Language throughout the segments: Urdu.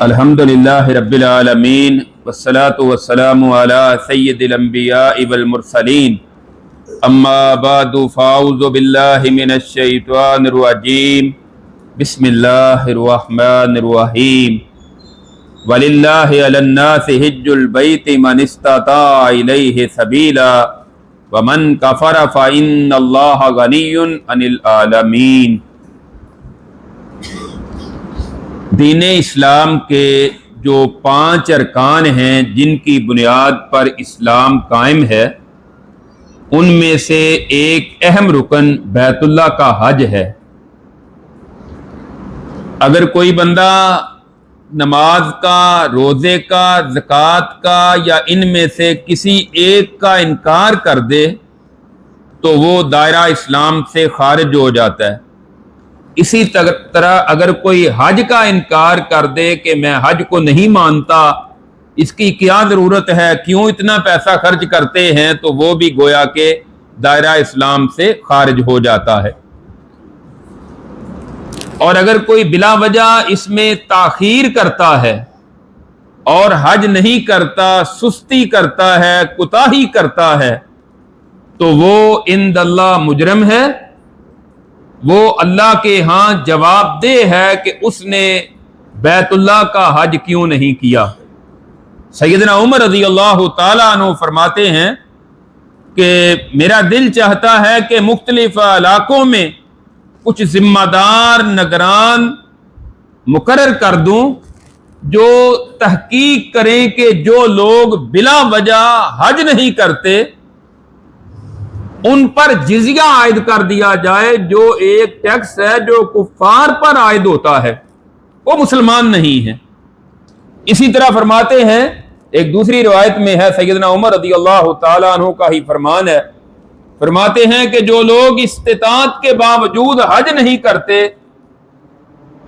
الحمدللہ رب العالمین والصلاة والسلام علی سید الانبیاء والمرسلین اما بعد فاعوذ باللہ من الشیطان الرجیم بسم اللہ الرحمن الرحیم وللہ علی الناس حج البیت من استطاع الیہ سبیلا ومن کفر فإن اللہ غنی عن العالمین۔ دین اسلام کے جو 5 ارکان ہیں جن کی بنیاد پر اسلام قائم ہے، ان میں سے ایک اہم رکن بیت اللہ کا حج ہے۔ اگر کوئی بندہ نماز کا، روزے کا، زکوٰۃ کا یا ان میں سے کسی ایک کا انکار کر دے تو وہ دائرہ اسلام سے خارج ہو جاتا ہے۔ اسی طرح اگر کوئی حج کا انکار کر دے کہ میں حج کو نہیں مانتا، اس کی کیا ضرورت ہے، کیوں اتنا پیسہ خرچ کرتے ہیں، تو وہ بھی گویا کہ دائرہ اسلام سے خارج ہو جاتا ہے۔ اور اگر کوئی بلا وجہ اس میں تاخیر کرتا ہے اور حج نہیں کرتا، سستی کرتا ہے، کوتاہی کرتا ہے، تو وہ عند اللہ مجرم ہے، وہ اللہ کے ہاں جواب دہ ہے کہ اس نے بیت اللہ کا حج کیوں نہیں کیا۔ سیدنا عمر رضی اللہ تعالیٰ عنہ فرماتے ہیں کہ میرا دل چاہتا ہے کہ مختلف علاقوں میں کچھ ذمہ دار نگران مقرر کر دوں جو تحقیق کریں کہ جو لوگ بلا وجہ حج نہیں کرتے ان پر جزیہ عائد کر دیا جائے، جو ایک ٹیکس ہے جو کفار پر عائد ہوتا ہے، وہ مسلمان نہیں ہے۔ اسی طرح فرماتے ہیں، ایک دوسری روایت میں ہے، سیدنا عمر رضی اللہ تعالیٰ عنہ کا ہی فرمان ہے، فرماتے ہیں کہ جو لوگ استطاعت کے باوجود حج نہیں کرتے،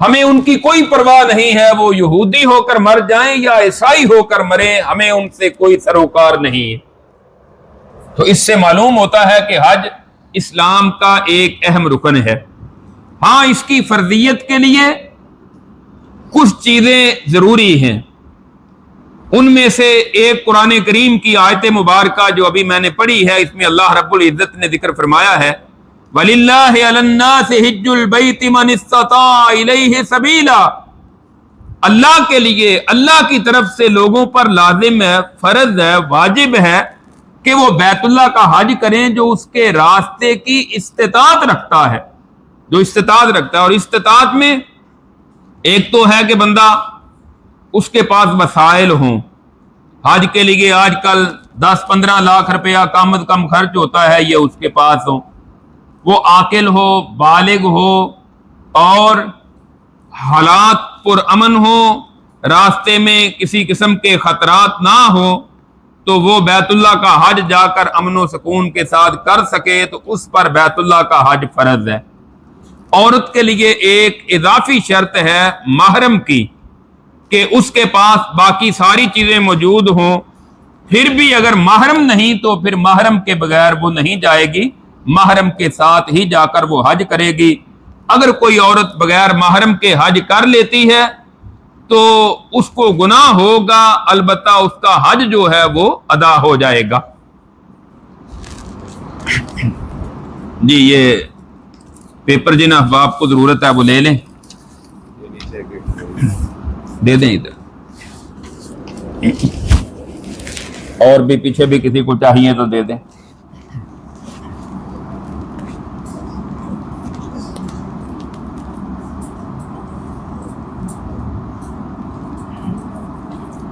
ہمیں ان کی کوئی پرواہ نہیں ہے، وہ یہودی ہو کر مر جائیں یا عیسائی ہو کر مریں، ہمیں ان سے کوئی سروکار نہیں ہے۔ تو اس سے معلوم ہوتا ہے کہ حج اسلام کا ایک اہم رکن ہے۔ ہاں، اس کی فرضیت کے لیے کچھ چیزیں ضروری ہیں، ان میں سے ایک قرآن کریم کی آیت مبارکہ جو ابھی میں نے پڑھی ہے، اس میں اللہ رب العزت نے ذکر فرمایا ہے وَلِلَّهِ عَلَى النَّاسِ حِجُّ الْبَيْتِ مَنِ اسْتَطَاعَ إِلَيْهِ سَبِيلًا۔ اللہ کے لیے، اللہ کی طرف سے لوگوں پر لازم ہے، فرض ہے، واجب ہے کہ وہ بیت اللہ کا حج کریں جو اس کے راستے کی استطاعت رکھتا ہے، جو استطاعت رکھتا ہے۔ اور استطاعت میں ایک تو ہے کہ بندہ اس کے پاس وسائل ہوں، حج کے لیے آج کل 10-15 لاکھ روپیہ کم از کم خرچ ہوتا ہے، یہ اس کے پاس ہو، وہ عاقل ہو، بالغ ہو، اور حالات پرامن ہو، راستے میں کسی قسم کے خطرات نہ ہو، تو وہ بیت اللہ کا حج جا کر امن و سکون کے ساتھ کر سکے، تو اس پر بیت اللہ کا حج فرض ہے۔ عورت کے لیے ایک اضافی شرط ہے محرم کی، کہ اس کے پاس باقی ساری چیزیں موجود ہوں، پھر بھی اگر محرم نہیں تو پھر محرم کے بغیر وہ نہیں جائے گی، محرم کے ساتھ ہی جا کر وہ حج کرے گی۔ اگر کوئی عورت بغیر محرم کے حج کر لیتی ہے تو اس کو گناہ ہوگا، البتہ اس کا حج جو ہے وہ ادا ہو جائے گا۔ جی، یہ پیپر جن احباب کو ضرورت ہے وہ لے لیں، دے دیں ادھر، اور بھی پیچھے بھی کسی کو چاہیے تو دے دیں۔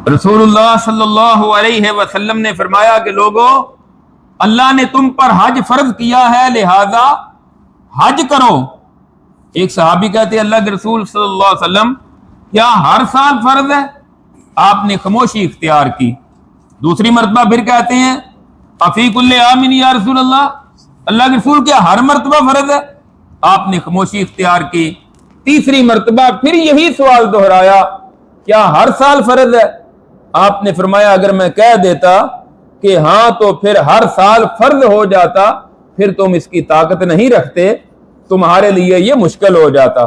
رسول اللہ صلی اللہ علیہ وسلم نے فرمایا کہ لوگو، اللہ نے تم پر حج فرض کیا ہے، لہذا حج کرو۔ ایک صحابی کہتے ہیں اللہ کے رسول صلی اللہ علیہ وسلم، کیا ہر سال فرض ہے؟ آپ نے خاموشی اختیار کی۔ دوسری مرتبہ پھر کہتے ہیں افی کل عام یا رسول اللہ، اللہ کے رسول کیا ہر مرتبہ فرض ہے؟ آپ نے خاموشی اختیار کی۔ تیسری مرتبہ پھر یہی سوال دہرایا، کیا ہر سال فرض ہے؟ آپ نے فرمایا اگر میں کہہ دیتا کہ ہاں تو پھر ہر سال فرض ہو جاتا، پھر تم اس کی طاقت نہیں رکھتے، تمہارے لیے یہ مشکل ہو جاتا۔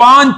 5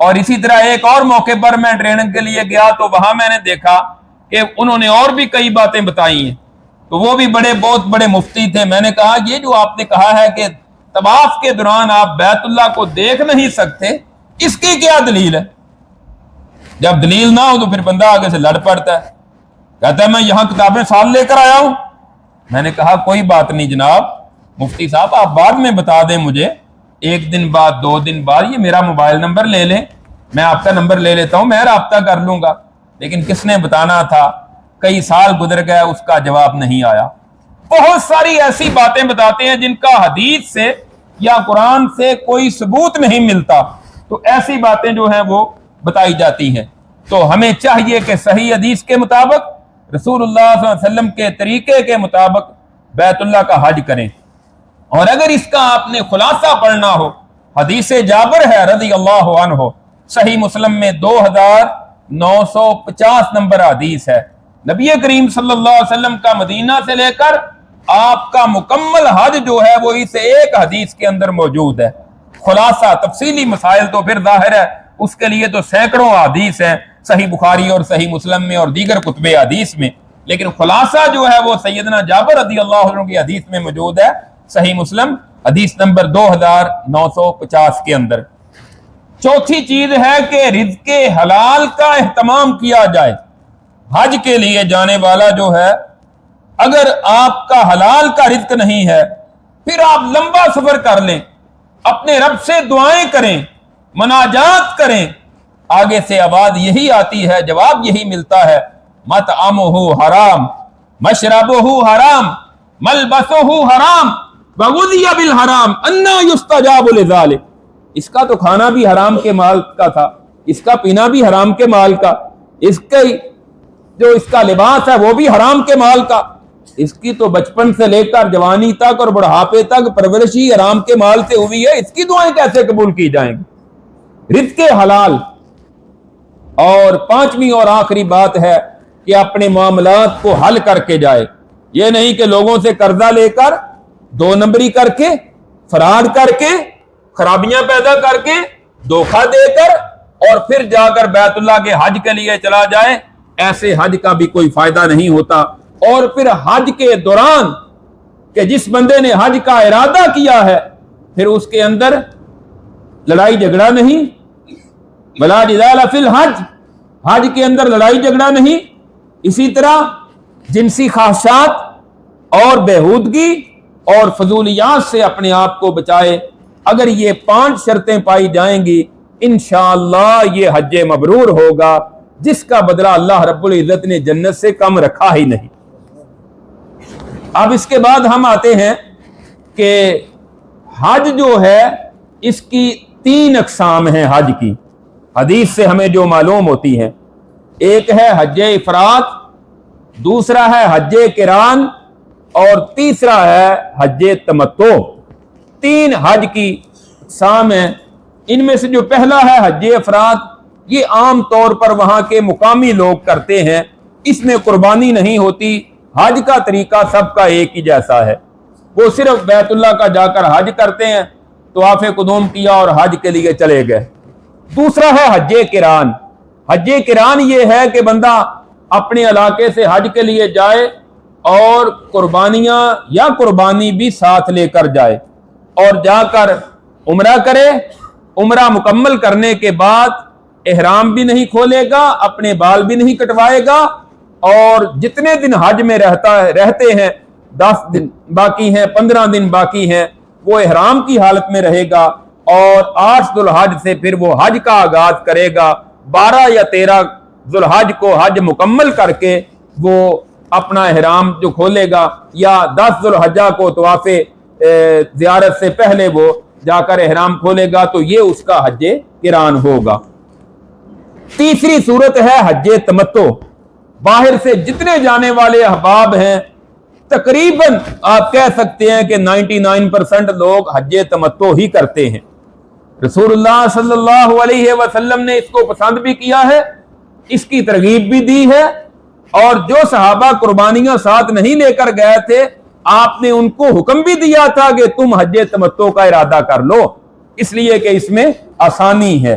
اور اسی طرح ایک اور موقع پر میں ٹریننگ کے لیے گیا تو وہاں میں نے دیکھا کہ انہوں نے اور بھی کئی باتیں بتائی ہیں، تو وہ بھی بہت بڑے مفتی تھے۔ میں نے کہا یہ جو آپ نے کہا ہے کہ طواف کے دوران آپ بیت اللہ کو دیکھ نہیں سکتے، اس کی کیا دلیل ہے؟ جب دلیل نہ ہو تو پھر بندہ آگے سے لڑ پڑتا ہے، کہتا ہے میں یہاں کتابیں ساتھ لے کر آیا ہوں۔ میں نے کہا کوئی بات نہیں جناب مفتی صاحب، آپ بعد میں بتا دیں مجھے، 1 دن بعد 2 دن بعد، یہ میرا موبائل نمبر لے لیں، میں آپ کا نمبر لے لیتا ہوں، میں رابطہ کر لوں گا۔ لیکن کس نے بتانا تھا، کئی سال گزر گئے، اس کا جواب نہیں آیا۔ بہت ساری ایسی باتیں بتاتے ہیں جن کا حدیث سے یا قرآن سے کوئی ثبوت نہیں ملتا، تو ایسی باتیں جو ہیں وہ بتائی جاتی ہیں۔ تو ہمیں چاہیے کہ صحیح حدیث کے مطابق، رسول اللہ صلی اللہ علیہ وسلم کے طریقے کے مطابق بیت اللہ کا حج کریں۔ اور اگر اس کا آپ نے خلاصہ پڑھنا ہو، حدیث جابر ہے رضی اللہ عنہ، صحیح مسلم میں 2950 نمبر حدیث ہے۔ نبی کریم صلی اللہ علیہ وسلم کا مدینہ سے لے کر آپ کا مکمل حج جو ہے وہ اس ایک حدیث کے اندر موجود ہے۔ خلاصہ تفصیلی مسائل تو پھر ظاہر ہے اس کے لیے تو سینکڑوں حدیث ہیں صحیح بخاری اور صحیح مسلم میں اور دیگر کتب حدیث میں، لیکن خلاصہ جو ہے وہ سیدنا جابر رضی اللہ عنہ کی حدیث میں موجود ہے، صحیح مسلم حدیث نمبر 2950 کے اندر۔ چوتھی چیز ہے کہ رزق حلال کا اہتمام کیا جائے۔ حج کے لیے جانے والا جو ہے، اگر آپ کا حلال کا رزق نہیں ہے، پھر آپ لمبا سفر کر لیں، اپنے رب سے دعائیں کریں، مناجات کریں، آگے سے آواز یہی آتی ہے، جواب یہی ملتا ہے، مطعمہ حرام، مشربہ حرام، ملبسہ حرام، وغذی بالحرام، انا یستجاب لذلک۔ اس کا تو کھانا بھی حرام کے مال کا تھا، اس کا پینا بھی حرام کے مال کا، اس کا لباس ہے وہ بھی حرام کے مال کا، اس کی تو بچپن سے لے کر جوانی تک اور بڑھاپے تک پرورش ہی حرام کے مال سے ہوئی ہے، اس کی دعائیں کیسے قبول کی جائیں گی؟ رزق حلال۔ اور پانچویں اور آخری بات ہے کہ اپنے معاملات کو حل کر کے جائے، یہ نہیں کہ لوگوں سے قرضہ لے کر، 2 نمبری کر کے، فراڈ کر کے، خرابیاں پیدا کر کے، دھوکہ دے کر، اور پھر جا کر بیت اللہ کے حج کے لیے چلا جائے۔ ایسے حج کا بھی کوئی فائدہ نہیں ہوتا۔ اور پھر حج کے دوران کہ جس بندے نے حج کا ارادہ کیا ہے، پھر اس کے اندر لڑائی جھگڑا نہیں، ولا جدال فی الحج، حج کے اندر لڑائی جھگڑا نہیں۔ اسی طرح جنسی خواہشات اور بےہودگی اور فضولیات سے اپنے آپ کو بچائے۔ اگر یہ 5 شرطیں پائی جائیں گی، انشاءاللہ یہ حج مبرور ہوگا، جس کا بدلہ اللہ رب العزت نے جنت سے کم رکھا ہی نہیں۔ اب اس کے بعد ہم آتے ہیں کہ حج جو ہے اس کی 3 اقسام ہیں۔ حج کی حدیث سے ہمیں جو معلوم ہوتی ہیں، ایک ہے حج افراد، دوسرا ہے حج قران، اور تیسرا ہے حج تمتع۔ 3 حج کی اقسام ہیں۔ ان میں سے جو پہلا ہے حج افراد، یہ عام طور پر وہاں کے مقامی لوگ کرتے ہیں، اس میں قربانی نہیں ہوتی۔ حج کا طریقہ سب کا ایک ہی جیسا ہے، وہ صرف بیت اللہ کا جا کر حج کرتے ہیں، طواف قدوم کیا اور حج کے لیے چلے گئے۔ دوسرا ہے حج قران۔ حج قران یہ ہے کہ بندہ اپنے علاقے سے حج کے لیے جائے اور قربانیاں یا قربانی بھی ساتھ لے کر جائے، اور جا کر عمرہ کرے۔ عمرہ مکمل کرنے کے بعد احرام بھی نہیں کھولے گا، اپنے بال بھی نہیں کٹوائے گا، اور جتنے دن حج میں رہتے ہیں، 10 دن باقی ہیں، 15 دن باقی ہیں، وہ احرام کی حالت میں رہے گا، اور 8 ذو الحج سے پھر وہ حج کا آغاز کرے گا۔ 12 یا 13 ذو الحج کو حج مکمل کر کے وہ اپنا احرام جو کھولے گا، یا 10 ذو الحجہ کو طواف زیارت سے پہلے وہ جا کر احرام کھولے گا، تو یہ اس کا حج قران ہوگا۔ تیسری صورت ہے حج تمتع۔ باہر سے جتنے جانے والے احباب ہیں، تقریباً آپ کہہ سکتے ہیں کہ 99% لوگ حج تمتع ہی کرتے ہیں۔ رسول اللہ صلی اللہ علیہ وسلم نے اس کو پسند بھی کیا ہے، اس کی ترغیب بھی دی ہے، اور جو صحابہ قربانیاں ساتھ نہیں لے کر گئے تھے، آپ نے ان کو حکم بھی دیا تھا کہ تم حج تمتع کا ارادہ کر لو، اس لیے کہ اس میں آسانی ہے۔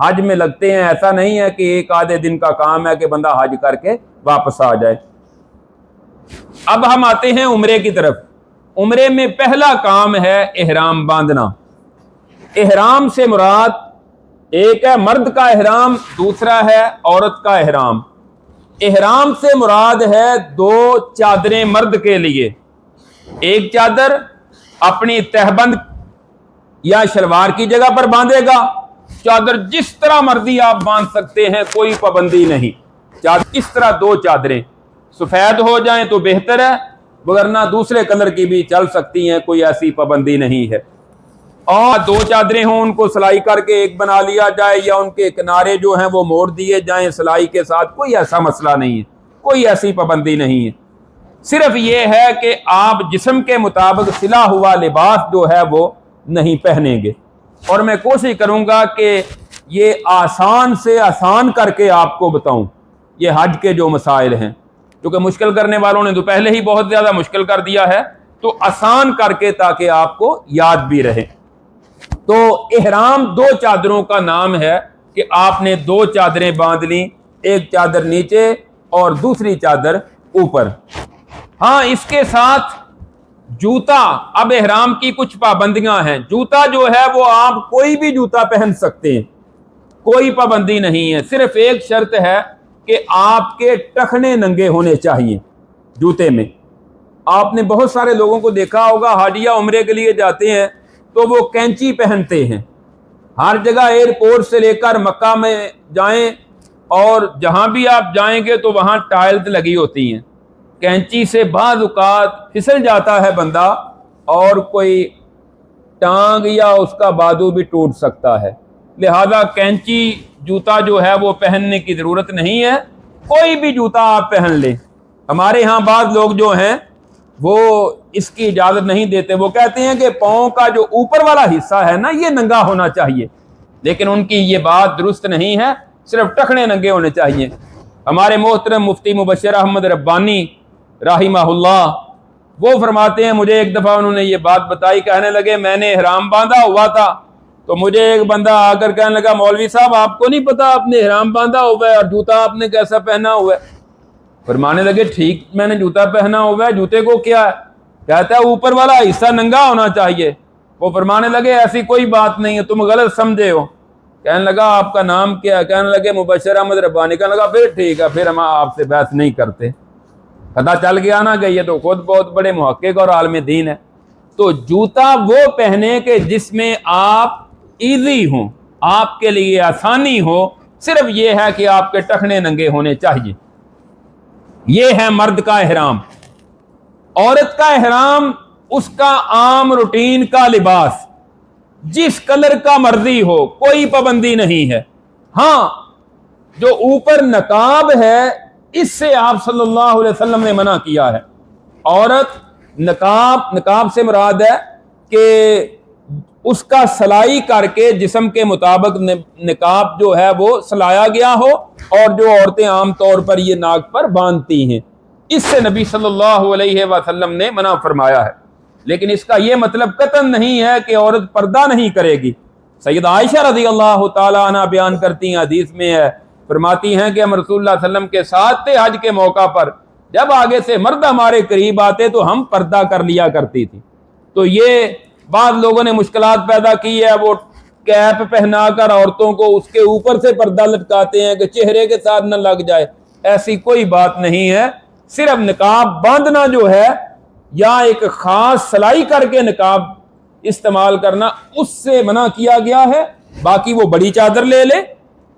حج میں لگتے ہیں، ایسا نہیں ہے کہ ایک آدھے دن کا کام ہے کہ بندہ حج کر کے واپس آ جائے۔ اب ہم آتے ہیں عمرے کی طرف۔ عمرے میں پہلا کام ہے احرام باندھنا۔ احرام سے مراد ایک ہے مرد کا احرام، دوسرا ہے عورت کا احرام۔ احرام سے مراد ہے دو چادریں مرد کے لیے، ایک چادر اپنی تہبند یا شلوار کی جگہ پر باندھے گا، چادر جس طرح مرضی آپ باندھ سکتے ہیں، کوئی پابندی نہیں، چادر اس طرح دو چادریں، سفید ہو جائیں تو بہتر ہے، وگرنہ دوسرے کلر کی بھی چل سکتی ہیں، کوئی ایسی پابندی نہیں ہے۔ اور دو چادریں ہوں، ان کو سلائی کر کے ایک بنا لیا جائے یا ان کے کنارے جو ہیں وہ موڑ دیے جائیں سلائی کے ساتھ، کوئی ایسا مسئلہ نہیں ہے، کوئی ایسی پابندی نہیں ہے۔ صرف یہ ہے کہ آپ جسم کے مطابق سلا ہوا لباس جو ہے وہ نہیں پہنیں گے۔ اور میں کوشش کروں گا کہ یہ آسان سے آسان کر کے آپ کو بتاؤں یہ حج کے جو مسائل ہیں، کیونکہ مشکل کرنے والوں نے تو پہلے ہی بہت زیادہ مشکل کر دیا ہے، تو آسان کر کے تاکہ آپ کو یاد بھی رہے۔ تو احرام دو چادروں کا نام ہے کہ آپ نے دو چادریں باندھ لیں، ایک چادر نیچے اور دوسری چادر اوپر۔ ہاں، اس کے ساتھ جوتا، اب احرام کی کچھ پابندیاں ہیں۔ جوتا جو ہے وہ آپ کوئی بھی جوتا پہن سکتے ہیں، کوئی پابندی نہیں ہے، صرف ایک شرط ہے کہ آپ کے ٹخنے ننگے ہونے چاہیے جوتے میں۔ آپ نے بہت سارے لوگوں کو دیکھا ہوگا، حاجیہ عمرے کے لیے جاتے ہیں تو وہ کینچی پہنتے ہیں، ہر جگہ ایئرپورٹ سے لے کر مکہ میں جائیں اور جہاں بھی آپ جائیں گے تو وہاں ٹائلز لگی ہوتی ہیں، کینچی سے بعض اوقات پھسل جاتا ہے بندہ اور کوئی ٹانگ یا اس کا بازو بھی ٹوٹ سکتا ہے، لہذا کینچی جوتا جو ہے وہ پہننے کی ضرورت نہیں ہے، کوئی بھی جوتا آپ پہن لیں۔ ہمارے ہاں بعض لوگ جو ہیں وہ اس کی اجازت نہیں دیتے، وہ کہتے ہیں کہ پاؤں کا جو اوپر والا حصہ ہے نا یہ ننگا ہونا چاہیے، لیکن ان کی یہ بات درست نہیں ہے، صرف ٹخنے ننگے ہونے چاہیے۔ ہمارے محترم مفتی مبشر احمد ربانی رحمہ اللہ وہ فرماتے ہیں، مجھے ایک دفعہ انہوں نے یہ بات بتائی، کہنے لگے میں نے احرام باندھا ہوا تھا تو مجھے ایک بندہ آ کر کہنے لگا مولوی صاحب آپ کو نہیں پتا آپ نے احرام باندھا ہوا ہے اور جوتا آپ نے کیسا پہنا ہوا ہے؟ فرمانے لگے ٹھیک میں نے جوتا پہنا ہوا ہے، جوتے کو کیا ہے؟ کہتا ہے اوپر والا حصہ ننگا ہونا چاہیے۔ وہ فرمانے لگے ایسی کوئی بات نہیں ہے، تم غلط سمجھے ہو۔ کہنے لگا آپ کا نام کیا ہے؟ کہنے لگے مبشر احمد ربانی۔ کہنے لگا پھر ٹھیک ہے، پھر ہم آپ سے بحث نہیں کرتے۔ پتہ چل گیا نا کہ یہ تو خود بہت بڑے محقق اور عالم دین ہے۔ تو جوتا وہ پہنے کہ جس میں آپ ایزی ہوں، آپ کے لیے آسانی ہو، صرف یہ ہے کہ آپ کے ٹخنے ننگے ہونے چاہیے۔ یہ ہے مرد کا احرام۔ عورت کا احرام اس کا عام روٹین کا لباس، جس کلر کا مرضی ہو، کوئی پابندی نہیں ہے۔ ہاں، جو اوپر نقاب ہے اس سے آپ صلی اللہ علیہ وسلم نے منع کیا ہے۔ عورت نقاب سے مراد ہے کہ اس کا سلائی کر کے جسم کے مطابق نقاب جو ہے وہ سلایا گیا ہو، اور جو عورتیں عام طور پر یہ ناک پر باندھتی ہیں، اس سے نبی صلی اللہ علیہ وسلم نے منع فرمایا ہے۔ لیکن اس کا یہ مطلب قطعاً نہیں ہے کہ عورت پردہ نہیں کرے گی۔ سیدہ عائشہ رضی اللہ تعالیٰ عنہ بیان کرتی ہیں، حدیث میں ہے، فرماتی ہیں کہ ہم رسول اللہ صلی اللہ علیہ وسلم کے ساتھ تھے حج کے موقع پر، جب آگے سے مرد ہمارے قریب آتے تو ہم پردہ کر لیا کرتی تھی۔ تو یہ بعض لوگوں نے مشکلات پیدا کی ہے، وہ کیپ پہنا کر عورتوں کو اس کے اوپر سے پردہ لٹکاتے ہیں کہ چہرے کے ساتھ نہ لگ جائے، ایسی کوئی بات نہیں ہے۔ صرف نقاب باندھنا جو ہے یا ایک خاص سلائی کر کے نقاب استعمال کرنا، اس سے منع کیا گیا ہے۔ باقی وہ بڑی چادر لے لے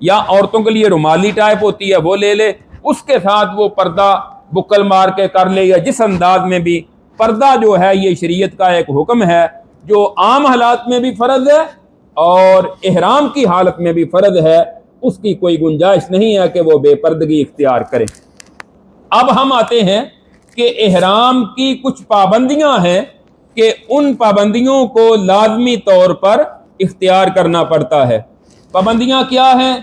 یا عورتوں کے لیے رومالی ٹائپ ہوتی ہے وہ لے لے، اس کے ساتھ وہ پردہ بکل مار کے کر لے، یا جس انداز میں بھی پردہ جو ہے یہ شریعت کا ایک حکم ہے جو عام حالات میں بھی فرض ہے اور احرام کی حالت میں بھی فرض ہے، اس کی کوئی گنجائش نہیں ہے کہ وہ بے پردگی اختیار کرے۔ اب ہم آتے ہیں کہ احرام کی کچھ پابندیاں ہیں کہ ان پابندیوں کو لازمی طور پر اختیار کرنا پڑتا ہے۔ پابندیاں کیا ہیں؟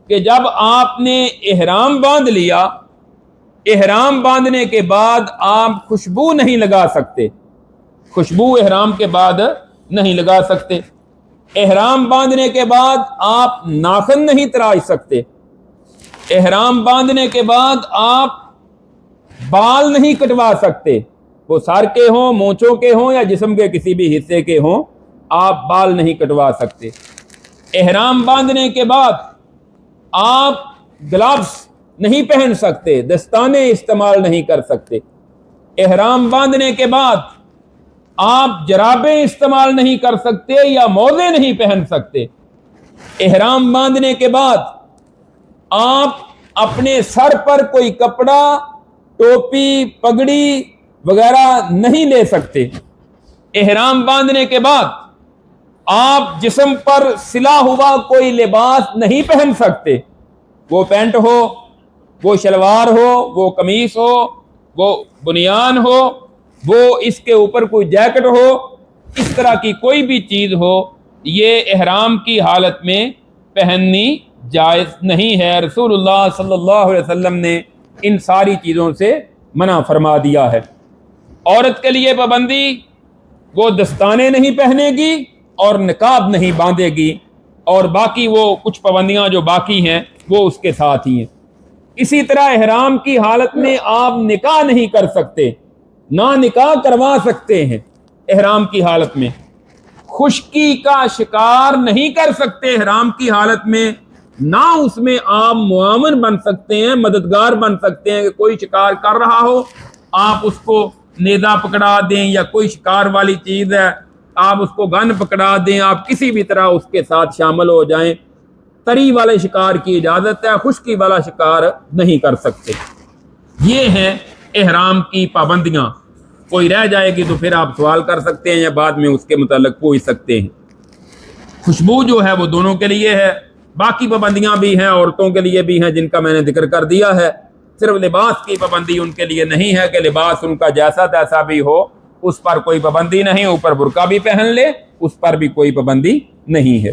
کہ جب آپ نے احرام باندھ لیا، احرام باندھنے کے بعد آپ خوشبو نہیں لگا سکتے، خوشبو احرام کے بعد نہیں لگا سکتے۔ احرام باندھنے کے بعد آپ ناخن نہیں تراش سکتے، احرام باندھنے کے بعد آپ بال نہیں کٹوا سکتے، وہ سر کے ہوں، مونچھوں کے ہوں یا جسم کے کسی بھی حصے کے ہوں، آپ بال نہیں کٹوا سکتے۔ احرام باندھنے کے بعد آپ گلوز نہیں پہن سکتے، دستانے استعمال نہیں کر سکتے۔ احرام باندھنے کے بعد آپ جرابیں استعمال نہیں کر سکتے یا موزے نہیں پہن سکتے۔ احرام باندھنے کے بعد آپ اپنے سر پر کوئی کپڑا، ٹوپی، پگڑی وغیرہ نہیں لے سکتے۔ احرام باندھنے کے بعد آپ جسم پر سلا ہوا کوئی لباس نہیں پہن سکتے، وہ پینٹ ہو، وہ شلوار ہو، وہ قمیص ہو، وہ بنیان ہو، وہ اس کے اوپر کوئی جیکٹ ہو، اس طرح کی کوئی بھی چیز ہو، یہ احرام کی حالت میں پہننی جائز نہیں ہے۔ رسول اللہ صلی اللہ علیہ وسلم نے ان ساری چیزوں سے منع فرما دیا ہے۔ عورت کے لیے پابندی، وہ دستانے نہیں پہنے گی اور نقاب نہیں باندھے گی، اور باقی وہ کچھ پابندیاں جو باقی ہیں وہ اس کے ساتھ ہی ہیں۔ اسی طرح احرام کی حالت میں آپ نکاح نہیں کر سکتے، نہ نکاح کروا سکتے ہیں احرام کی حالت میں۔ خشکی کا شکار نہیں کر سکتے احرام کی حالت میں، نہ اس میں آپ معاون بن سکتے ہیں، مددگار بن سکتے ہیں کہ کوئی شکار کر رہا ہو، آپ اس کو نیزہ پکڑا دیں، یا کوئی شکار والی چیز ہے آپ اس کو گن پکڑا دیں، آپ کسی بھی طرح اس کے ساتھ شامل ہو جائیں۔ تری والے شکار کی اجازت ہے، خشکی والا شکار نہیں کر سکتے۔ یہ ہیں احرام کی پابندیاں۔ کوئی رہ جائے گی تو پھر آپ سوال کر سکتے ہیں یا بعد میں اس کے متعلق پوچھ سکتے ہیں۔ خوشبو جو ہے وہ دونوں کے لیے ہے، باقی پابندیاں بھی ہیں، عورتوں کے لیے بھی ہیں جن کا میں نے ذکر کر دیا ہے۔ صرف لباس کی پابندی ان کے لیے نہیں ہے کہ لباس ان کا جیسا تیسا بھی ہو، اس پر کوئی پابندی نہیں، اوپر برقع بھی پہن لے اس پر بھی کوئی پابندی نہیں ہے۔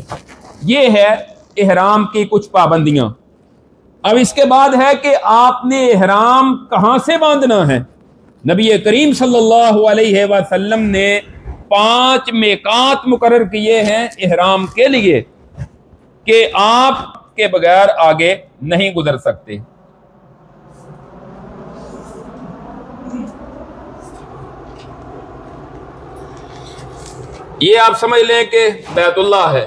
یہ ہے احرام کی کچھ پابندیاں۔ اب اس کے بعد ہے کہ آپ نے احرام کہاں سے باندھنا ہے۔ نبی کریم صلی اللہ علیہ وسلم نے 5 میقات مقرر کیے ہیں احرام کے لیے کہ آپ کے بغیر آگے نہیں گزر سکتے۔ یہ آپ سمجھ لیں کہ بیت اللہ ہے۔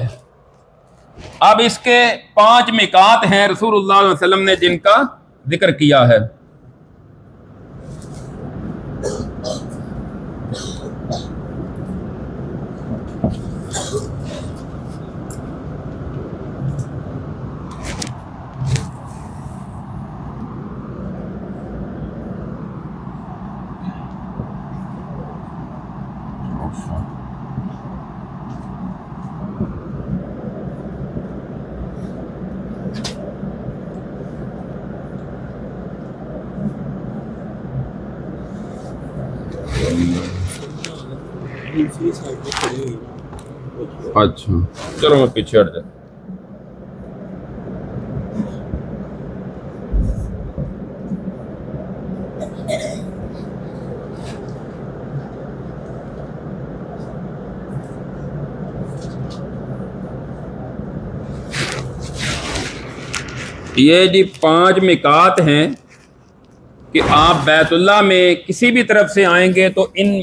اب اس کے 5 میقات ہیں رسول اللہ علیہ وسلم نے جن کا ذکر کیا ہے۔ اچھا چلو میں پیچھے ہٹ جائیں۔ یہ جی 5 میقات ہیں کہ آپ بیت اللہ میں کسی بھی طرف سے آئیں گے تو ان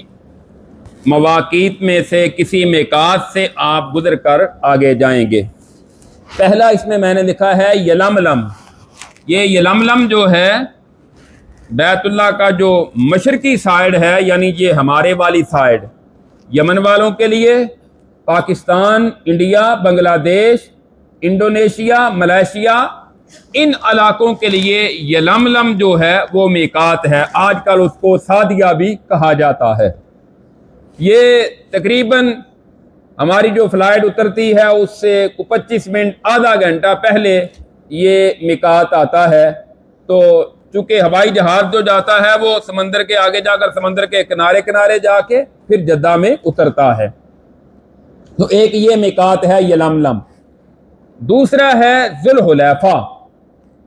مواقیت میں سے کسی میقات سے آپ گزر کر آگے جائیں گے۔ پہلا اس میں نے لکھا ہے یلملم۔ یہ یلملم جو ہے بیت اللہ کا جو مشرقی سائیڈ ہے، یعنی یہ ہمارے والی سائیڈ، یمن والوں کے لیے، پاکستان، انڈیا، بنگلہ دیش، انڈونیشیا، ملیشیا، ان علاقوں کے لیے یلملم جو ہے وہ میقات ہے۔ آج کل اس کو سعدیہ بھی کہا جاتا ہے۔ یہ تقریباً ہماری جو فلائٹ اترتی ہے اس سے 25 منٹ آدھا گھنٹہ پہلے یہ میقات آتا ہے۔ تو چونکہ ہوائی جہاز جو جاتا ہے وہ سمندر کے آگے جا کر سمندر کے کنارے کنارے جا کے پھر جدہ میں اترتا ہے، تو ایک یہ میقات ہے یلملم۔ دوسرا ہے ذوالحلیفہ،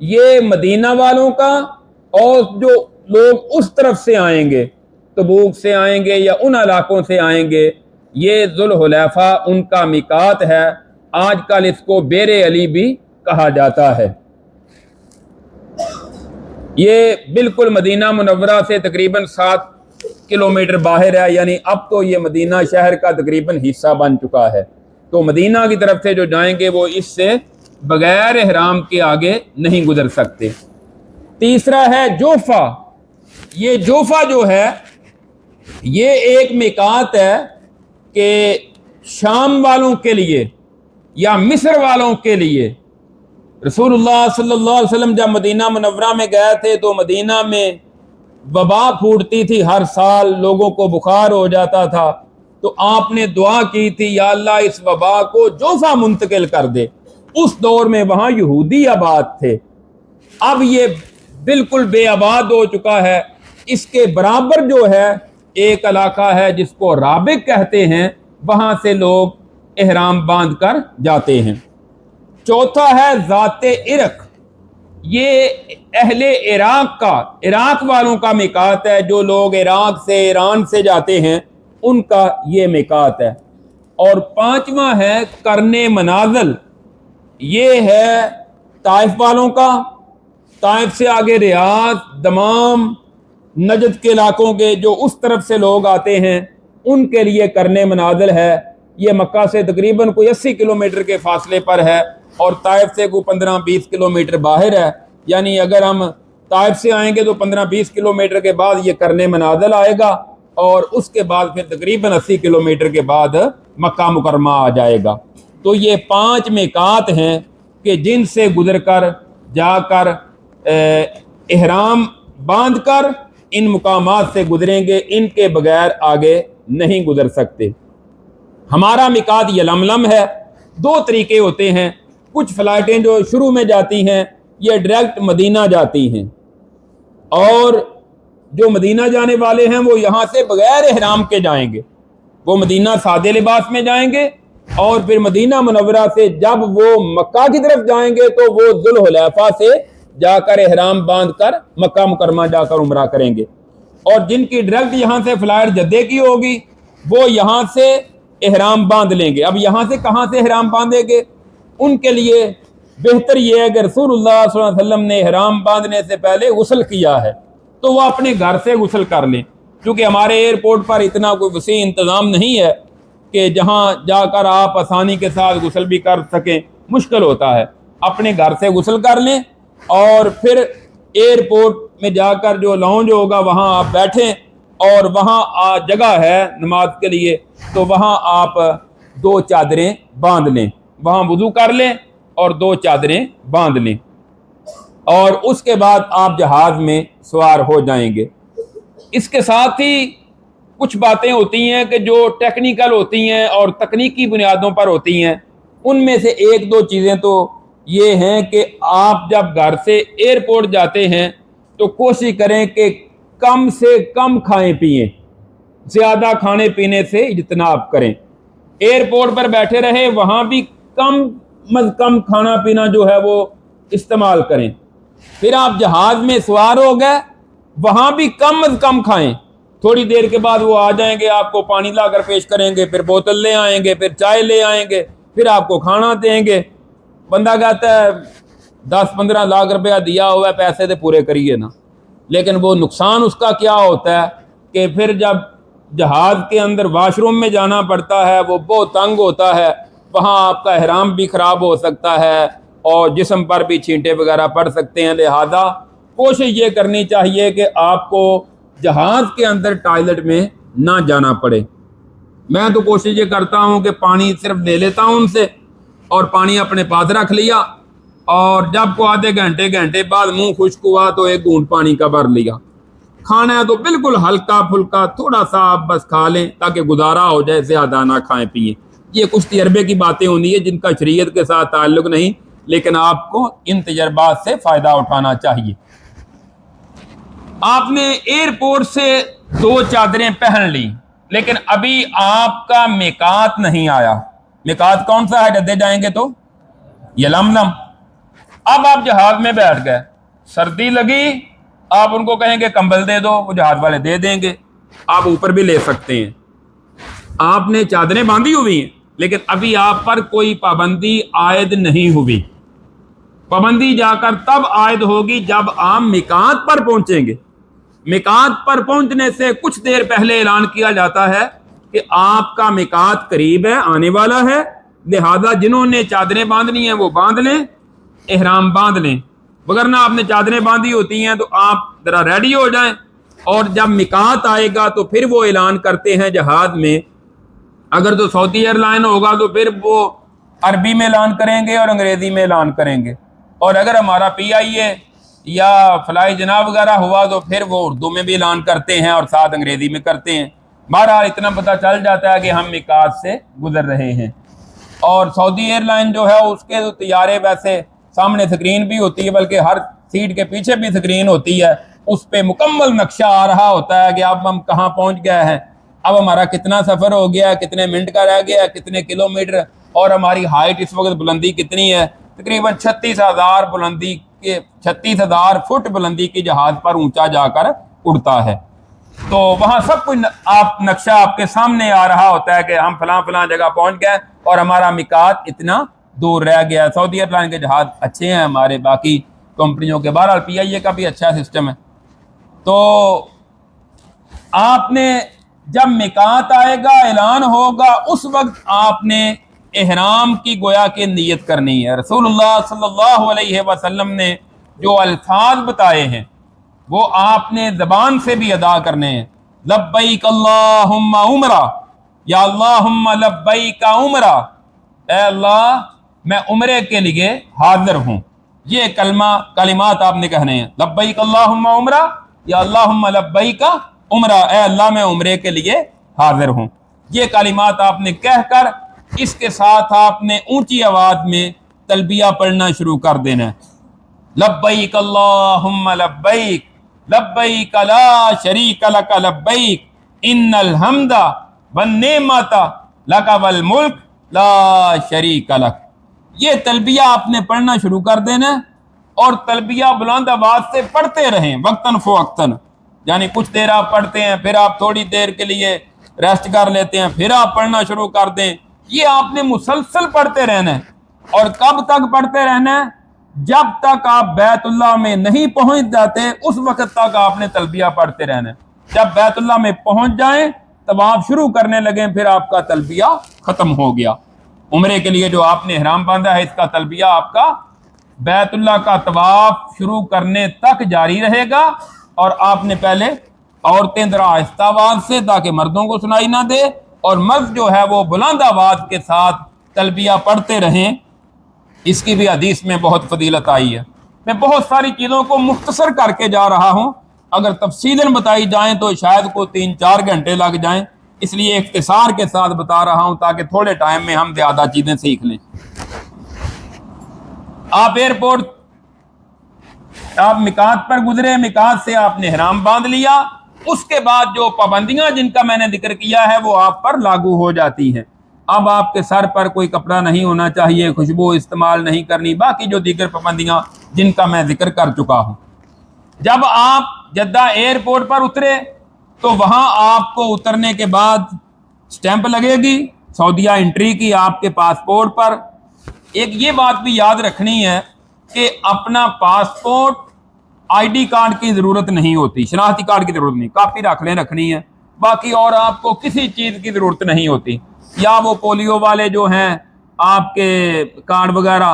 یہ مدینہ والوں کا، اور جو لوگ اس طرف سے آئیں گے، تبوک سے آئیں گے یا ان علاقوں سے آئیں گے، یہ ذوالحلیفہ ان کا میقات ہے، آج کل اس کو بیر علی بھی کہا جاتا ہے۔ یہ بالکل مدینہ منورہ سے تقریباً 7 کلومیٹر باہر ہے، یعنی اب تو یہ مدینہ شہر کا تقریباً حصہ بن چکا ہے، تو مدینہ کی طرف سے جو جائیں گے وہ اس سے بغیر احرام کے آگے نہیں گزر سکتے۔ تیسرا ہے جوفہ۔ یہ جوفہ جو ہے یہ ایک میقات ہے کہ شام والوں کے لیے یا مصر والوں کے لیے، رسول اللہ صلی اللہ علیہ وسلم جب مدینہ منورہ میں گئے تھے تو مدینہ میں وبا پھوٹتی تھی، ہر سال لوگوں کو بخار ہو جاتا تھا، تو آپ نے دعا کی تھی یا اللہ اس وبا کو جوفہ منتقل کر دے۔ اس دور میں وہاں یہودی آباد تھے، اب یہ بالکل بے آباد ہو چکا ہے۔ اس کے برابر جو ہے ایک علاقہ ہے جس کو رابق کہتے ہیں، وہاں سے لوگ احرام باندھ کر جاتے ہیں۔ چوتھا ہے ذات عرق۔ یہ اہل عراق والوں کا میقات ہے، جو لوگ عراق سے ایران سے جاتے ہیں ان کا یہ میقات ہے۔ اور پانچواں ہے قرن منازل، یہ ہے طائف والوں کا، طائف سے آگے ریاض، دمام، نجد کے علاقوں کے جو اس طرف سے لوگ آتے ہیں ان کے لیے قرن منازل ہے۔ یہ مکہ سے تقریباً کوئی 80 کلومیٹر کے فاصلے پر ہے اور طائف سے کوئی 15-20 کلومیٹر باہر ہے، یعنی اگر ہم طائف سے آئیں گے تو 15-20 کلومیٹر کے بعد یہ قرن منازل آئے گا اور اس کے بعد پھر تقریباً 80 کلومیٹر کے بعد مکہ مکرمہ آ جائے گا۔ تو یہ 5 میقات ہیں کہ جن سے گزر کر جا کر احرام باندھ کر ان مقامات سے گزریں گے، ان کے بغیر آگے نہیں گزر سکتے۔ ہمارا میقات یلملم ہے۔ 2 طریقے ہوتے ہیں، کچھ فلائٹیں جو شروع میں جاتی ہیں یہ ڈائریکٹ مدینہ جاتی ہیں، اور جو مدینہ جانے والے ہیں وہ یہاں سے بغیر احرام کے جائیں گے، وہ مدینہ سادے لباس میں جائیں گے، اور پھر مدینہ منورہ سے جب وہ مکہ کی طرف جائیں گے تو وہ ذوالحلیفہ سے جا کر احرام باندھ کر مکہ مکرمہ جا کر عمرہ کریں گے۔ اور جن کی ڈائریکٹ یہاں سے فلائٹ جدے کی ہوگی وہ یہاں سے احرام باندھ لیں گے۔ اب یہاں سے کہاں سے احرام باندھیں گے؟ ان کے لیے بہتر یہ ہے کہ رسول اللہ صلی اللہ علیہ وسلم نے احرام باندھنے سے پہلے غسل کیا ہے تو وہ اپنے گھر سے غسل کر لیں، کیونکہ ہمارے ایئرپورٹ پر اتنا کوئی وسیع انتظام نہیں ہے کہ جہاں جا کر آپ آسانی کے ساتھ غسل بھی کر سکیں، مشکل ہوتا ہے۔ اپنے گھر سے غسل کر لیں اور پھر ایئرپورٹ میں جا کر جو لاؤنج ہوگا وہاں آپ بیٹھیں، اور وہاں جگہ ہے نماز کے لیے تو وہاں آپ 2 چادریں باندھ لیں، وہاں وضو کر لیں اور 2 چادریں باندھ لیں، اور اس کے بعد آپ جہاز میں سوار ہو جائیں گے۔ اس کے ساتھ ہی کچھ باتیں ہوتی ہیں کہ جو ٹیکنیکل ہوتی ہیں اور تکنیکی بنیادوں پر ہوتی ہیں، ان میں سے 1-2 چیزیں تو یہ ہیں کہ آپ جب گھر سے ایئرپورٹ جاتے ہیں تو کوشش کریں کہ کم سے کم کھائیں پیئیں، زیادہ کھانے پینے سے اجتناب کریں۔ ایئرپورٹ پر بیٹھے رہے وہاں بھی کم از کم کھانا پینا جو ہے وہ استعمال کریں۔ پھر آپ جہاز میں سوار ہو گئے وہاں بھی کم از کم کھائیں، تھوڑی دیر کے بعد وہ آ جائیں گے، آپ کو پانی لا کر پیش کریں گے، پھر بوتل لے آئیں گے، پھر چائے لے آئیں گے، پھر آپ کو کھانا دیں گے۔ بندہ کہتا ہے 10-15 لاکھ روپیہ دیا ہوا ہے، پیسے تو پورے کریے نا، لیکن وہ نقصان اس کا کیا ہوتا ہے کہ پھر جب جہاز کے اندر واش روم میں جانا پڑتا ہے وہ بہت تنگ ہوتا ہے، وہاں آپ کا احرام بھی خراب ہو سکتا ہے اور جسم پر بھی چھینٹے وغیرہ پڑ سکتے ہیں۔ لہذا کوشش یہ کرنی چاہیے کہ آپ کو جہاز کے اندر ٹوائلٹ میں نہ جانا پڑے۔ میں تو کوشش یہ کرتا ہوں کہ پانی صرف لے لیتا ہوں ان سے، اور پانی اپنے پاس رکھ لیا، اور جب کو آدھے گھنٹے بعد منہ خشک ہوا تو 1 گھونٹ پانی کا بھر لیا۔ کھانا ہے تو بالکل ہلکا پھلکا تھوڑا سا آپ بس کھا لیں تاکہ گزارا ہو جائے، زیادہ نہ کھائیں پیئیں۔ یہ کچھ تجربے کی باتیں ہونی ہے جن کا شریعت کے ساتھ تعلق نہیں، لیکن آپ کو ان تجربات سے فائدہ اٹھانا چاہیے۔ آپ نے ایئرپورٹ سے 2 چادریں پہن لی، لیکن ابھی آپ کا میقات نہیں آیا۔ میقات کون سا ہے؟ جدے جائیں گے تو یلملم۔ اب آپ جہاز میں بیٹھ گئے، سردی لگی، آپ ان کو کہیں گے کمبل دے دو، وہ جہاز والے دے دیں گے، آپ اوپر بھی لے سکتے ہیں۔ آپ نے چادریں باندھی ہوئی ہیں لیکن ابھی آپ پر کوئی پابندی عائد نہیں ہوئی. پابندی جا کر تب عائد ہوگی جب آپ میقات پر پہنچیں گے. میقات پر پہنچنے سے کچھ دیر پہلے اعلان کیا جاتا ہے کہ آپ کا میقات قریب ہے، آنے والا ہے، لہذا جنہوں نے چادریں باندھنی ہیں وہ باندھ لیں، احرام باندھ لیں. وگرنہ آپ نے چادریں باندھی ہوتی ہیں تو آپ ذرا ریڈی ہو جائیں، اور جب میقات آئے گا تو پھر وہ اعلان کرتے ہیں جہاد میں. اگر تو سعودی ایئر لائن ہوگا تو پھر وہ عربی میں اعلان کریں گے اور انگریزی میں اعلان کریں گے، اور اگر ہمارا پی آئی اے یا فلائی جناب وغیرہ ہوا تو پھر وہ اردو میں بھی اعلان کرتے ہیں اور ساتھ انگریزی میں کرتے ہیں. بہرحال اتنا پتہ چل جاتا ہے کہ ہم میقات سے گزر رہے ہیں. اور سعودی ایئر لائن جو ہے اس کے تو طیارے ویسے سامنے سکرین بھی ہوتی ہے، بلکہ ہر سیٹ کے پیچھے بھی سکرین ہوتی ہے، اس پہ مکمل نقشہ آ رہا ہوتا ہے کہ اب ہم کہاں پہنچ گئے ہیں، اب ہمارا کتنا سفر ہو گیا، کتنے منٹ کا رہ گیا، کتنے کلومیٹر، اور ہماری ہائٹ اس وقت بلندی کتنی ہے. تقریباً 36,000 بلندی کے 36,000 فٹ بلندی کی جہاز پر اونچا جا کر اڑتا ہے. تو وہاں سب کچھ آپ نقشہ آپ کے سامنے آ رہا ہوتا ہے کہ ہم فلاں فلاں جگہ پہنچ گئے اور ہمارا میقات اتنا دور رہ گیا. سعودی ایئر لائن کے جہاز اچھے ہیں، ہمارے باقی کمپنیوں کے، بہرحال پی آئی اے کا بھی اچھا سسٹم ہے. تو آپ نے جب میقات آئے گا، اعلان ہوگا، اس وقت آپ نے احرام کی گویا کہ نیت کرنی ہے. رسول اللہ صلی اللہ علیہ وسلم نے جو الفاظ بتائے ہیں وہ آپ نے زبان سے بھی ادا کرنے ہیں. لبیک اللہم عمرہ، یا اللہم لبیک عمرہ، اے اللہ میں عمرے کے لیے حاضر ہوں. یہ کلمات آپ نے کہنے ہیں. لبیک اللہم عمرہ، یا اللہم لبیک عمرہ، اے اللہ میں عمرے کے لیے حاضر ہوں. یہ کلمات آپ نے کہہ کر اس کے ساتھ آپ نے اونچی آواز میں تلبیہ پڑھنا شروع کر دینا ہے. لبیک اللہم لبیک، لبیک لا شریک لک لبیک، ان الحمد والنعمت لک والملک لا شریک لک. یہ تلبیہ آپ نے پڑھنا شروع کر دینا، اور تلبیہ بلند آواز سے پڑھتے رہیں وقتاً فوقتاً. یعنی کچھ دیر آپ پڑھتے ہیں، پھر آپ تھوڑی دیر کے لیے ریسٹ کر لیتے ہیں، پھر آپ پڑھنا شروع کر دیں. یہ آپ نے مسلسل پڑھتے رہنا ہے. اور کب تک پڑھتے رہنا ہے؟ جب تک آپ بیت اللہ میں نہیں پہنچ جاتے اس وقت تک آپ نے تلبیہ پڑھتے رہنا ہے. جب بیت اللہ میں پہنچ جائیں، طواف شروع کرنے لگیں، پھر آپ کا تلبیہ ختم ہو گیا. عمرے کے لیے جو آپ نے احرام باندھا ہے اس کا تلبیہ آپ کا بیت اللہ کا طواف شروع کرنے تک جاری رہے گا. اور آپ نے پہلے عورتیں ذرا آہستہ آواز سے تاکہ مردوں کو سنائی نہ دے، اور مرد جو ہے وہ بلند آواز کے ساتھ تلبیہ پڑھتے رہیں. اس کی بھی حدیث میں بہت فضیلت آئی ہے. میں بہت ساری چیزوں کو مختصر کر کے جا رہا ہوں، اگر تفصیلاً بتائی جائیں تو شاید کو 3-4 گھنٹے لگ جائیں، اس لیے اختصار کے ساتھ بتا رہا ہوں تاکہ تھوڑے ٹائم میں ہم زیادہ چیزیں سیکھ لیں. آپ ایئرپورٹ، آپ میقات پر گزرے، میقات سے آپ نے احرام باندھ لیا، اس کے بعد جو پابندیاں جن کا میں نے ذکر کیا ہے وہ آپ پر لاگو ہو جاتی ہیں. اب آپ کے سر پر کوئی کپڑا نہیں ہونا چاہیے، خوشبو استعمال نہیں کرنی، باقی جو دیگر پابندیاں جن کا میں ذکر کر چکا ہوں. جب آپ جدہ ایئرپورٹ پر اترے تو وہاں آپ کو اترنے کے بعد سٹیمپ لگے گی سعودیہ انٹری کی آپ کے پاسپورٹ پر. ایک یہ بات بھی یاد رکھنی ہے کہ اپنا پاسپورٹ آئی ڈی کارڈ کی ضرورت نہیں ہوتی، شناختی کارڈ کی ضرورت نہیں، کاپی رکھ لیں رکھنی ہے، باقی اور آپ کو کسی چیز کی ضرورت نہیں ہوتی. یا وہ پولیو والے جو ہیں آپ کے کارڈ وغیرہ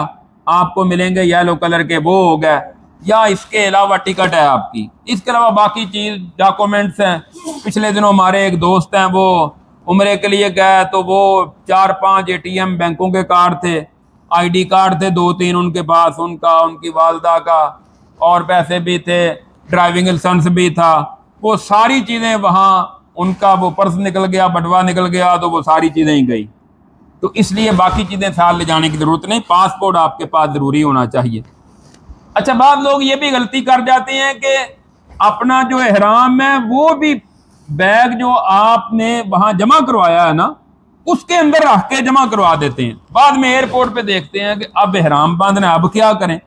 آپ کو ملیں گے یلو کلر کے، وہ ہو گئے، یا اس کے علاوہ ٹکٹ ہے آپ کی. اس کے علاوہ باقی چیز ڈاکومنٹس ہیں. پچھلے دنوں ہمارے ایک دوست ہیں وہ عمرے کے لیے گئے تو وہ 4-5 اے ٹی ایم بینکوں کے کارڈ تھے، آئی ڈی کارڈ تھے 2-3 ان کے پاس، ان کا، ان کی والدہ کا، اور پیسے بھی تھے، ڈرائیونگ لائسنس بھی تھا. وہ ساری چیزیں وہاں ان کا وہ پرس نکل گیا، بٹوا نکل گیا تو وہ ساری چیزیں ہی گئی. تو اس لیے باقی چیزیں ساتھ لے جانے کی ضرورت نہیں، پاسپورٹ آپ کے پاس ضروری ہونا چاہیے. اچھا، بعض لوگ یہ بھی غلطی کر جاتے ہیں کہ اپنا جو احرام ہے وہ بھی بیگ جو آپ نے وہاں جمع کروایا ہے نا اس کے اندر رکھ کے جمع کروا دیتے ہیں. بعد میں ایئرپورٹ پہ دیکھتے ہیں کہ اب احرام باندھنا ہے، اب کیا کریں؟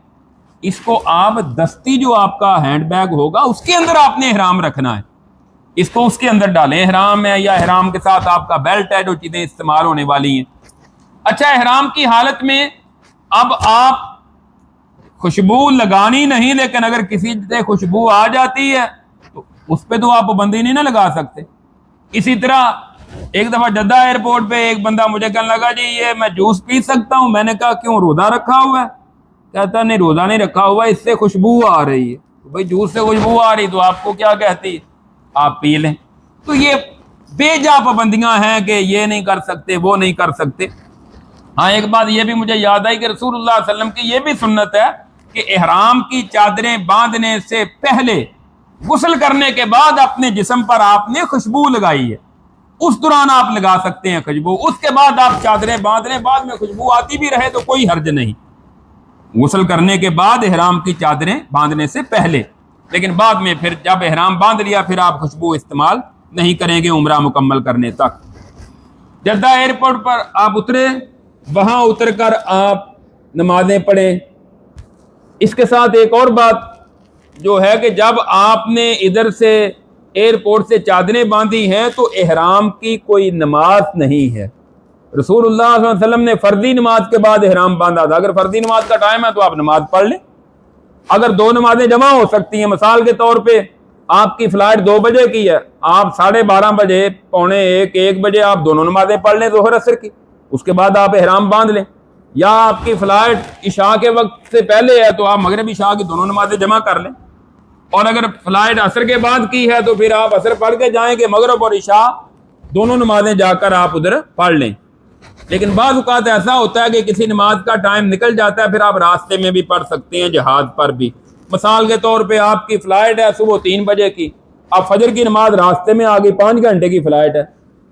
اس کو آپ دستی جو آپ کا ہینڈ بیگ ہوگا اس کے اندر آپ نے احرام رکھنا ہے. اس کو اس کے اندر ڈالیں، احرام ہے یا احرام کے ساتھ آپ کا بیلٹ ہے، جو چیزیں استعمال ہونے والی ہیں۔ اچھا، احرام کی حالت میں اب آپ خوشبو لگانی نہیں، لیکن اگر کسی سے خوشبو آ جاتی ہے تو اس پہ تو آپ پابندی نہیں نہ لگا سکتے۔ اسی طرح ایک دفعہ جدہ ایئرپورٹ پہ ایک بندہ مجھے کہنے لگا جی یہ میں جوس پی سکتا ہوں؟ میں نے کہا کیوں، روزہ رکھا ہوا ہے؟ کہتا نہیں روزہ نہیں رکھا ہوا، اس سے خوشبو آ رہی ہے۔ تو بھائی جوس سے خوشبو آ رہی تو آپ کو کیا کہتی ہے، آپ پی لیں۔ تو یہ بے جا پابندیاں ہیں کہ یہ نہیں کر سکتے، وہ نہیں کر سکتے۔ ہاں ایک بات یہ بھی مجھے یاد آئی کہ رسول اللہ صلی اللہ علیہ وسلم کی یہ بھی سنت ہے کہ احرام کی چادریں باندھنے سے پہلے غسل کرنے کے بعد اپنے جسم پر آپ نے خوشبو لگائی ہے، اس دوران آپ لگا سکتے ہیں خوشبو، اس کے بعد آپ چادریں باندھ لیں، بعد میں خوشبو آتی بھی رہے تو کوئی حرج نہیں۔ غسل کرنے کے بعد احرام کی چادریں باندھنے سے پہلے، لیکن بعد میں پھر جب احرام باندھ لیا پھر آپ خوشبو استعمال نہیں کریں گے عمرہ مکمل کرنے تک۔ جدہ ایئرپورٹ پر آپ اترے، وہاں اتر کر آپ نمازیں پڑھیں۔ اس کے ساتھ ایک اور بات جو ہے کہ جب آپ نے ادھر سے ایئرپورٹ سے چادریں باندھی ہیں تو احرام کی کوئی نماز نہیں ہے۔ رسول اللہ صلی اللہ علیہ وسلم نے فرضی نماز کے بعد احرام باندھا تھا۔ اگر فرضی نماز کا ٹائم ہے تو آپ نماز پڑھ لیں، اگر دو نمازیں جمع ہو سکتی ہیں، مثال کے طور پہ آپ کی فلائٹ 2 بجے کی ہے، آپ 12:30 بجے، 1 بجے آپ دونوں نمازیں پڑھ لیں ظہر عصر کی، اس کے بعد آپ احرام باندھ لیں۔ یا آپ کی فلائٹ عشاء کے وقت سے پہلے ہے تو آپ مغرب عشاء کی دونوں نمازیں جمع کر لیں، اور اگر فلائٹ عصر کے بعد کی ہے تو پھر آپ عصر پڑھ کے جائیں گے، مغرب اور عشاء دونوں نمازیں جا کر آپ ادھر پڑھ لیں۔ لیکن بعض اوقات ایسا ہوتا ہے کہ کسی نماز کا ٹائم نکل جاتا ہے، پھر آپ راستے میں بھی پڑھ سکتے ہیں، جہاز پر بھی۔ مثال کے طور پہ آپ کی فلائٹ ہے صبح 3 بجے کی، اب فجر کی نماز راستے میں آ گئی، 5 گھنٹے کی فلائٹ ہے،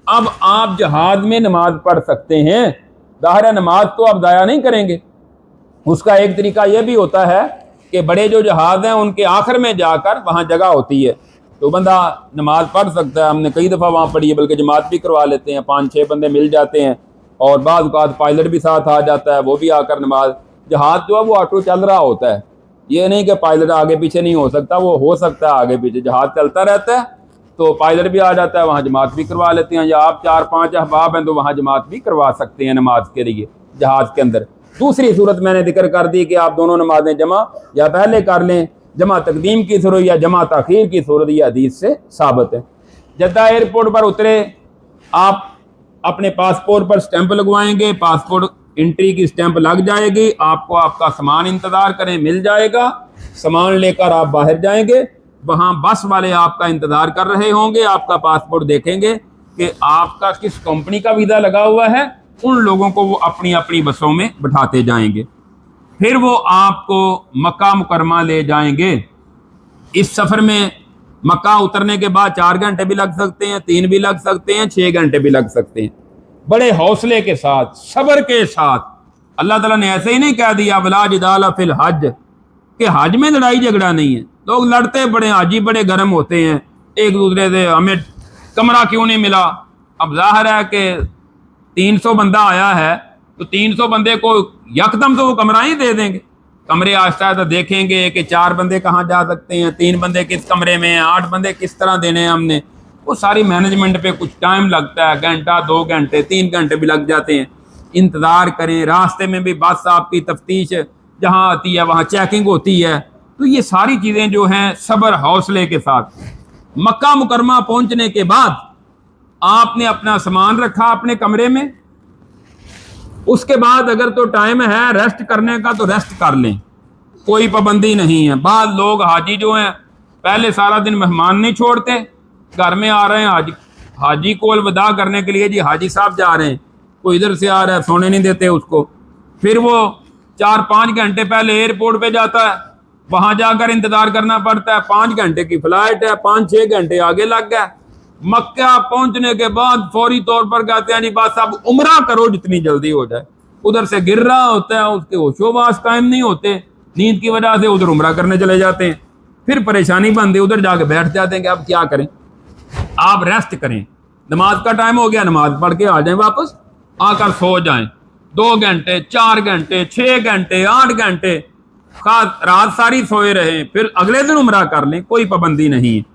اب آپ جہاز میں نماز پڑھ سکتے ہیں۔ ظاہر ہے نماز تو آپ ضائع نہیں کریں گے۔ اس کا ایک طریقہ یہ بھی ہوتا ہے کہ بڑے جو جہاز ہیں ان کے آخر میں جا کر وہاں جگہ ہوتی ہے تو بندہ نماز پڑھ سکتا ہے۔ ہم نے کئی دفعہ وہاں پڑھی ہے، بلکہ جماعت بھی کروا لیتے ہیں، 5-6 بندے مل جاتے ہیں، اور بعض اوقات پائلٹ بھی ساتھ آ جاتا ہے، وہ بھی آ کر نماز، جہاز جو ہے وہ آٹو چل رہا ہوتا ہے، یہ نہیں کہ پائلٹ آگے پیچھے نہیں ہو سکتا، وہ ہو سکتا ہے آگے پیچھے، جہاز چلتا رہتا ہے تو پائلٹ بھی آ جاتا ہے، وہاں جماعت بھی کروا لیتے ہیں، یا آپ 4-5 احباب ہیں تو وہاں جماعت بھی کروا سکتے ہیں نماز کے لیے جہاز کے اندر۔ دوسری صورت میں نے ذکر کر دی کہ آپ دونوں نمازیں جمع یا پہلے کر لیں، جمع تقدیم کی صورت یا جمع تاخیر کی صورت، یہ حدیث سے ثابت ہے۔ جدہ ایئرپورٹ پر اترے، آپ اپنے پاسپورٹ پر سٹیمپ لگوائیں گے، پاسپورٹ انٹری کی سٹیمپ لگ جائے گی، آپ کو آپ کا سامان انتظار کریں، مل جائے گا، سامان لے کر آپ باہر جائیں گے، وہاں بس والے آپ کا انتظار کر رہے ہوں گے، آپ کا پاسپورٹ دیکھیں گے کہ آپ کا کس کمپنی کا ویزا لگا ہوا ہے، ان لوگوں کو وہ اپنی اپنی بسوں میں بٹھاتے جائیں گے، پھر وہ آپ کو مکہ مکرمہ لے جائیں گے۔ اس سفر میں مکہ اترنے کے بعد 4 گھنٹے بھی لگ سکتے ہیں، 3 بھی لگ سکتے ہیں، 6 گھنٹے بھی لگ سکتے ہیں، بڑے حوصلے کے ساتھ، صبر کے ساتھ۔ اللہ تعالیٰ نے ایسے ہی نہیں کہہ دیا ولا جدال فی الحج، کہ حج میں لڑائی جھگڑا نہیں ہے، لوگ لڑتے بڑے، حاجی بڑے گرم ہوتے ہیں ایک دوسرے سے، ہمیں کمرہ کیوں نہیں ملا۔ اب ظاہر ہے کہ 300 بندہ آیا ہے تو 300 بندے کو یکدم تو وہ کمرہ ہی دے دیں گے، کمرے آہستہ آہستہ دیکھیں گے کہ 4 بندے کہاں جا سکتے ہیں، 3 بندے کس کمرے میں ہیں، 8 بندے کس طرح دینے ہیں ہم نے، وہ ساری مینجمنٹ پہ کچھ ٹائم لگتا ہے، گھنٹہ 2 گھنٹے 3 گھنٹے بھی لگ جاتے ہیں۔ انتظار کریں، راستے میں بھی بس آپ کی تفتیش جہاں آتی ہے وہاں چیکنگ ہوتی ہے، تو یہ ساری چیزیں جو ہیں صبر حوصلے کے ساتھ۔ مکہ مکرمہ پہنچنے کے بعد آپ نے اپنا سامان رکھا اپنے کمرے میں، اس کے بعد اگر تو ٹائم ہے ریسٹ کرنے کا تو ریسٹ کر لیں، کوئی پابندی نہیں ہے۔ بعض لوگ حاجی جو ہیں پہلے سارا دن مہمان نہیں چھوڑتے، گھر میں آ رہے ہیں حاجی کو الوداع کرنے کے لیے، جی حاجی صاحب جا رہے ہیں، کوئی ادھر سے آ رہا ہے، سونے نہیں دیتے اس کو، پھر وہ 4-5 گھنٹے پہلے ایئرپورٹ پہ جاتا ہے، وہاں جا کر انتظار کرنا پڑتا ہے، 5 گھنٹے کی فلائٹ ہے، 5-6 گھنٹے آگے لگ گئے۔ مکہ پہنچنے کے بعد فوری طور پر کہتے ہیں جی بس اب عمرہ کرو جتنی جلدی ہو جائے، ادھر سے گر رہا ہوتا ہے، اس کے ہوش و حواس قائم نہیں ہوتے، نیند کی وجہ سے ادھر عمرہ کرنے چلے جاتے ہیں، پھر پریشانی بنتی ہے، ادھر جا کے بیٹھ جاتے ہیں کہ اب کیا کریں۔ آپ ریسٹ کریں، نماز کا ٹائم ہو گیا، نماز پڑھ کے آ جائیں، واپس آ کر سو جائیں، 2 گھنٹے 4 گھنٹے 6 گھنٹے 8 گھنٹے، رات ساری سوئے رہیں، پھر اگلے دن عمرہ کر لیں، کوئی پابندی نہیں ہے۔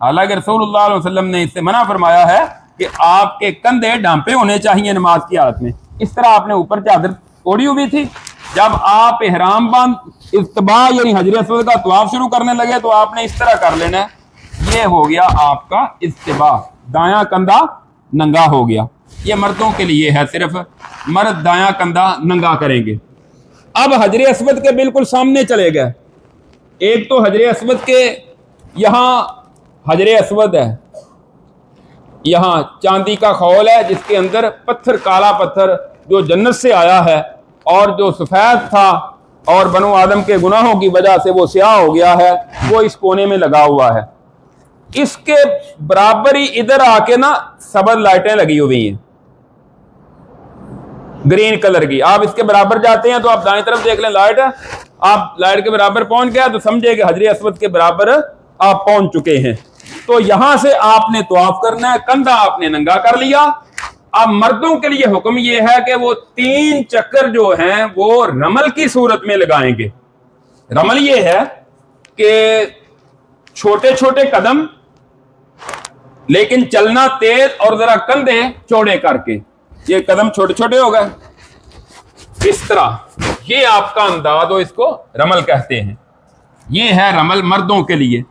حالانکہ رسول اللہ علیہ وسلم نے اس سے منع فرمایا ہے کہ آپ کے کندھے ڈھانپے ہونے چاہیے نماز کی حالت میں. اس طرح آپ نے اوپر چادر اوڑھی ہوئی تھی. جب آپ احرام باندھ افتباء یعنی حجر اسود کا طواف شروع کرنے لگے تو آپ نے اس طرح کر لینا ہے. یہ ہو گیا آپ کا افتباء، دایاں کندھا ننگا ہو گیا. یہ مردوں کے لیے ہے، صرف مرد دایاں کندھا ننگا کریں گے. اب حجر اسود کے بالکل سامنے چلے گئے. ایک تو حجر اسود کے یہاں حجر اسود ہے، یہاں چاندی کا خول ہے جس کے اندر پتھر، کالا پتھر جو جنت سے آیا ہے اور جو سفید تھا اور بنو آدم کے گناہوں کی وجہ سے وہ سیاہ ہو گیا ہے، وہ اس کونے میں لگا ہوا ہے. اس کے برابر ہی ادھر آ کے نا سبز لائٹیں لگی ہوئی ہیں گرین کلر کی. آپ اس کے برابر جاتے ہیں تو آپ دائیں طرف دیکھ لیں لائٹ ہے، آپ لائٹ کے برابر پہنچ گیا تو سمجھے کہ حجر اسود کے برابر آپ پہنچ چکے ہیں. تو یہاں سے آپ نے طواف کرنا ہے، کندھا آپ نے ننگا کر لیا. اب مردوں کے لیے حکم یہ ہے کہ وہ 3 چکر جو ہیں وہ رمل کی صورت میں لگائیں گے. رمل یہ ہے کہ چھوٹے چھوٹے قدم لیکن چلنا تیز اور ذرا کندھے چوڑے کر کے. یہ قدم چھوٹے چھوٹے ہو گئے اس طرح، یہ آپ کا انداز، اس کو رمل کہتے ہیں. یہ ہے رمل مردوں کے لیے.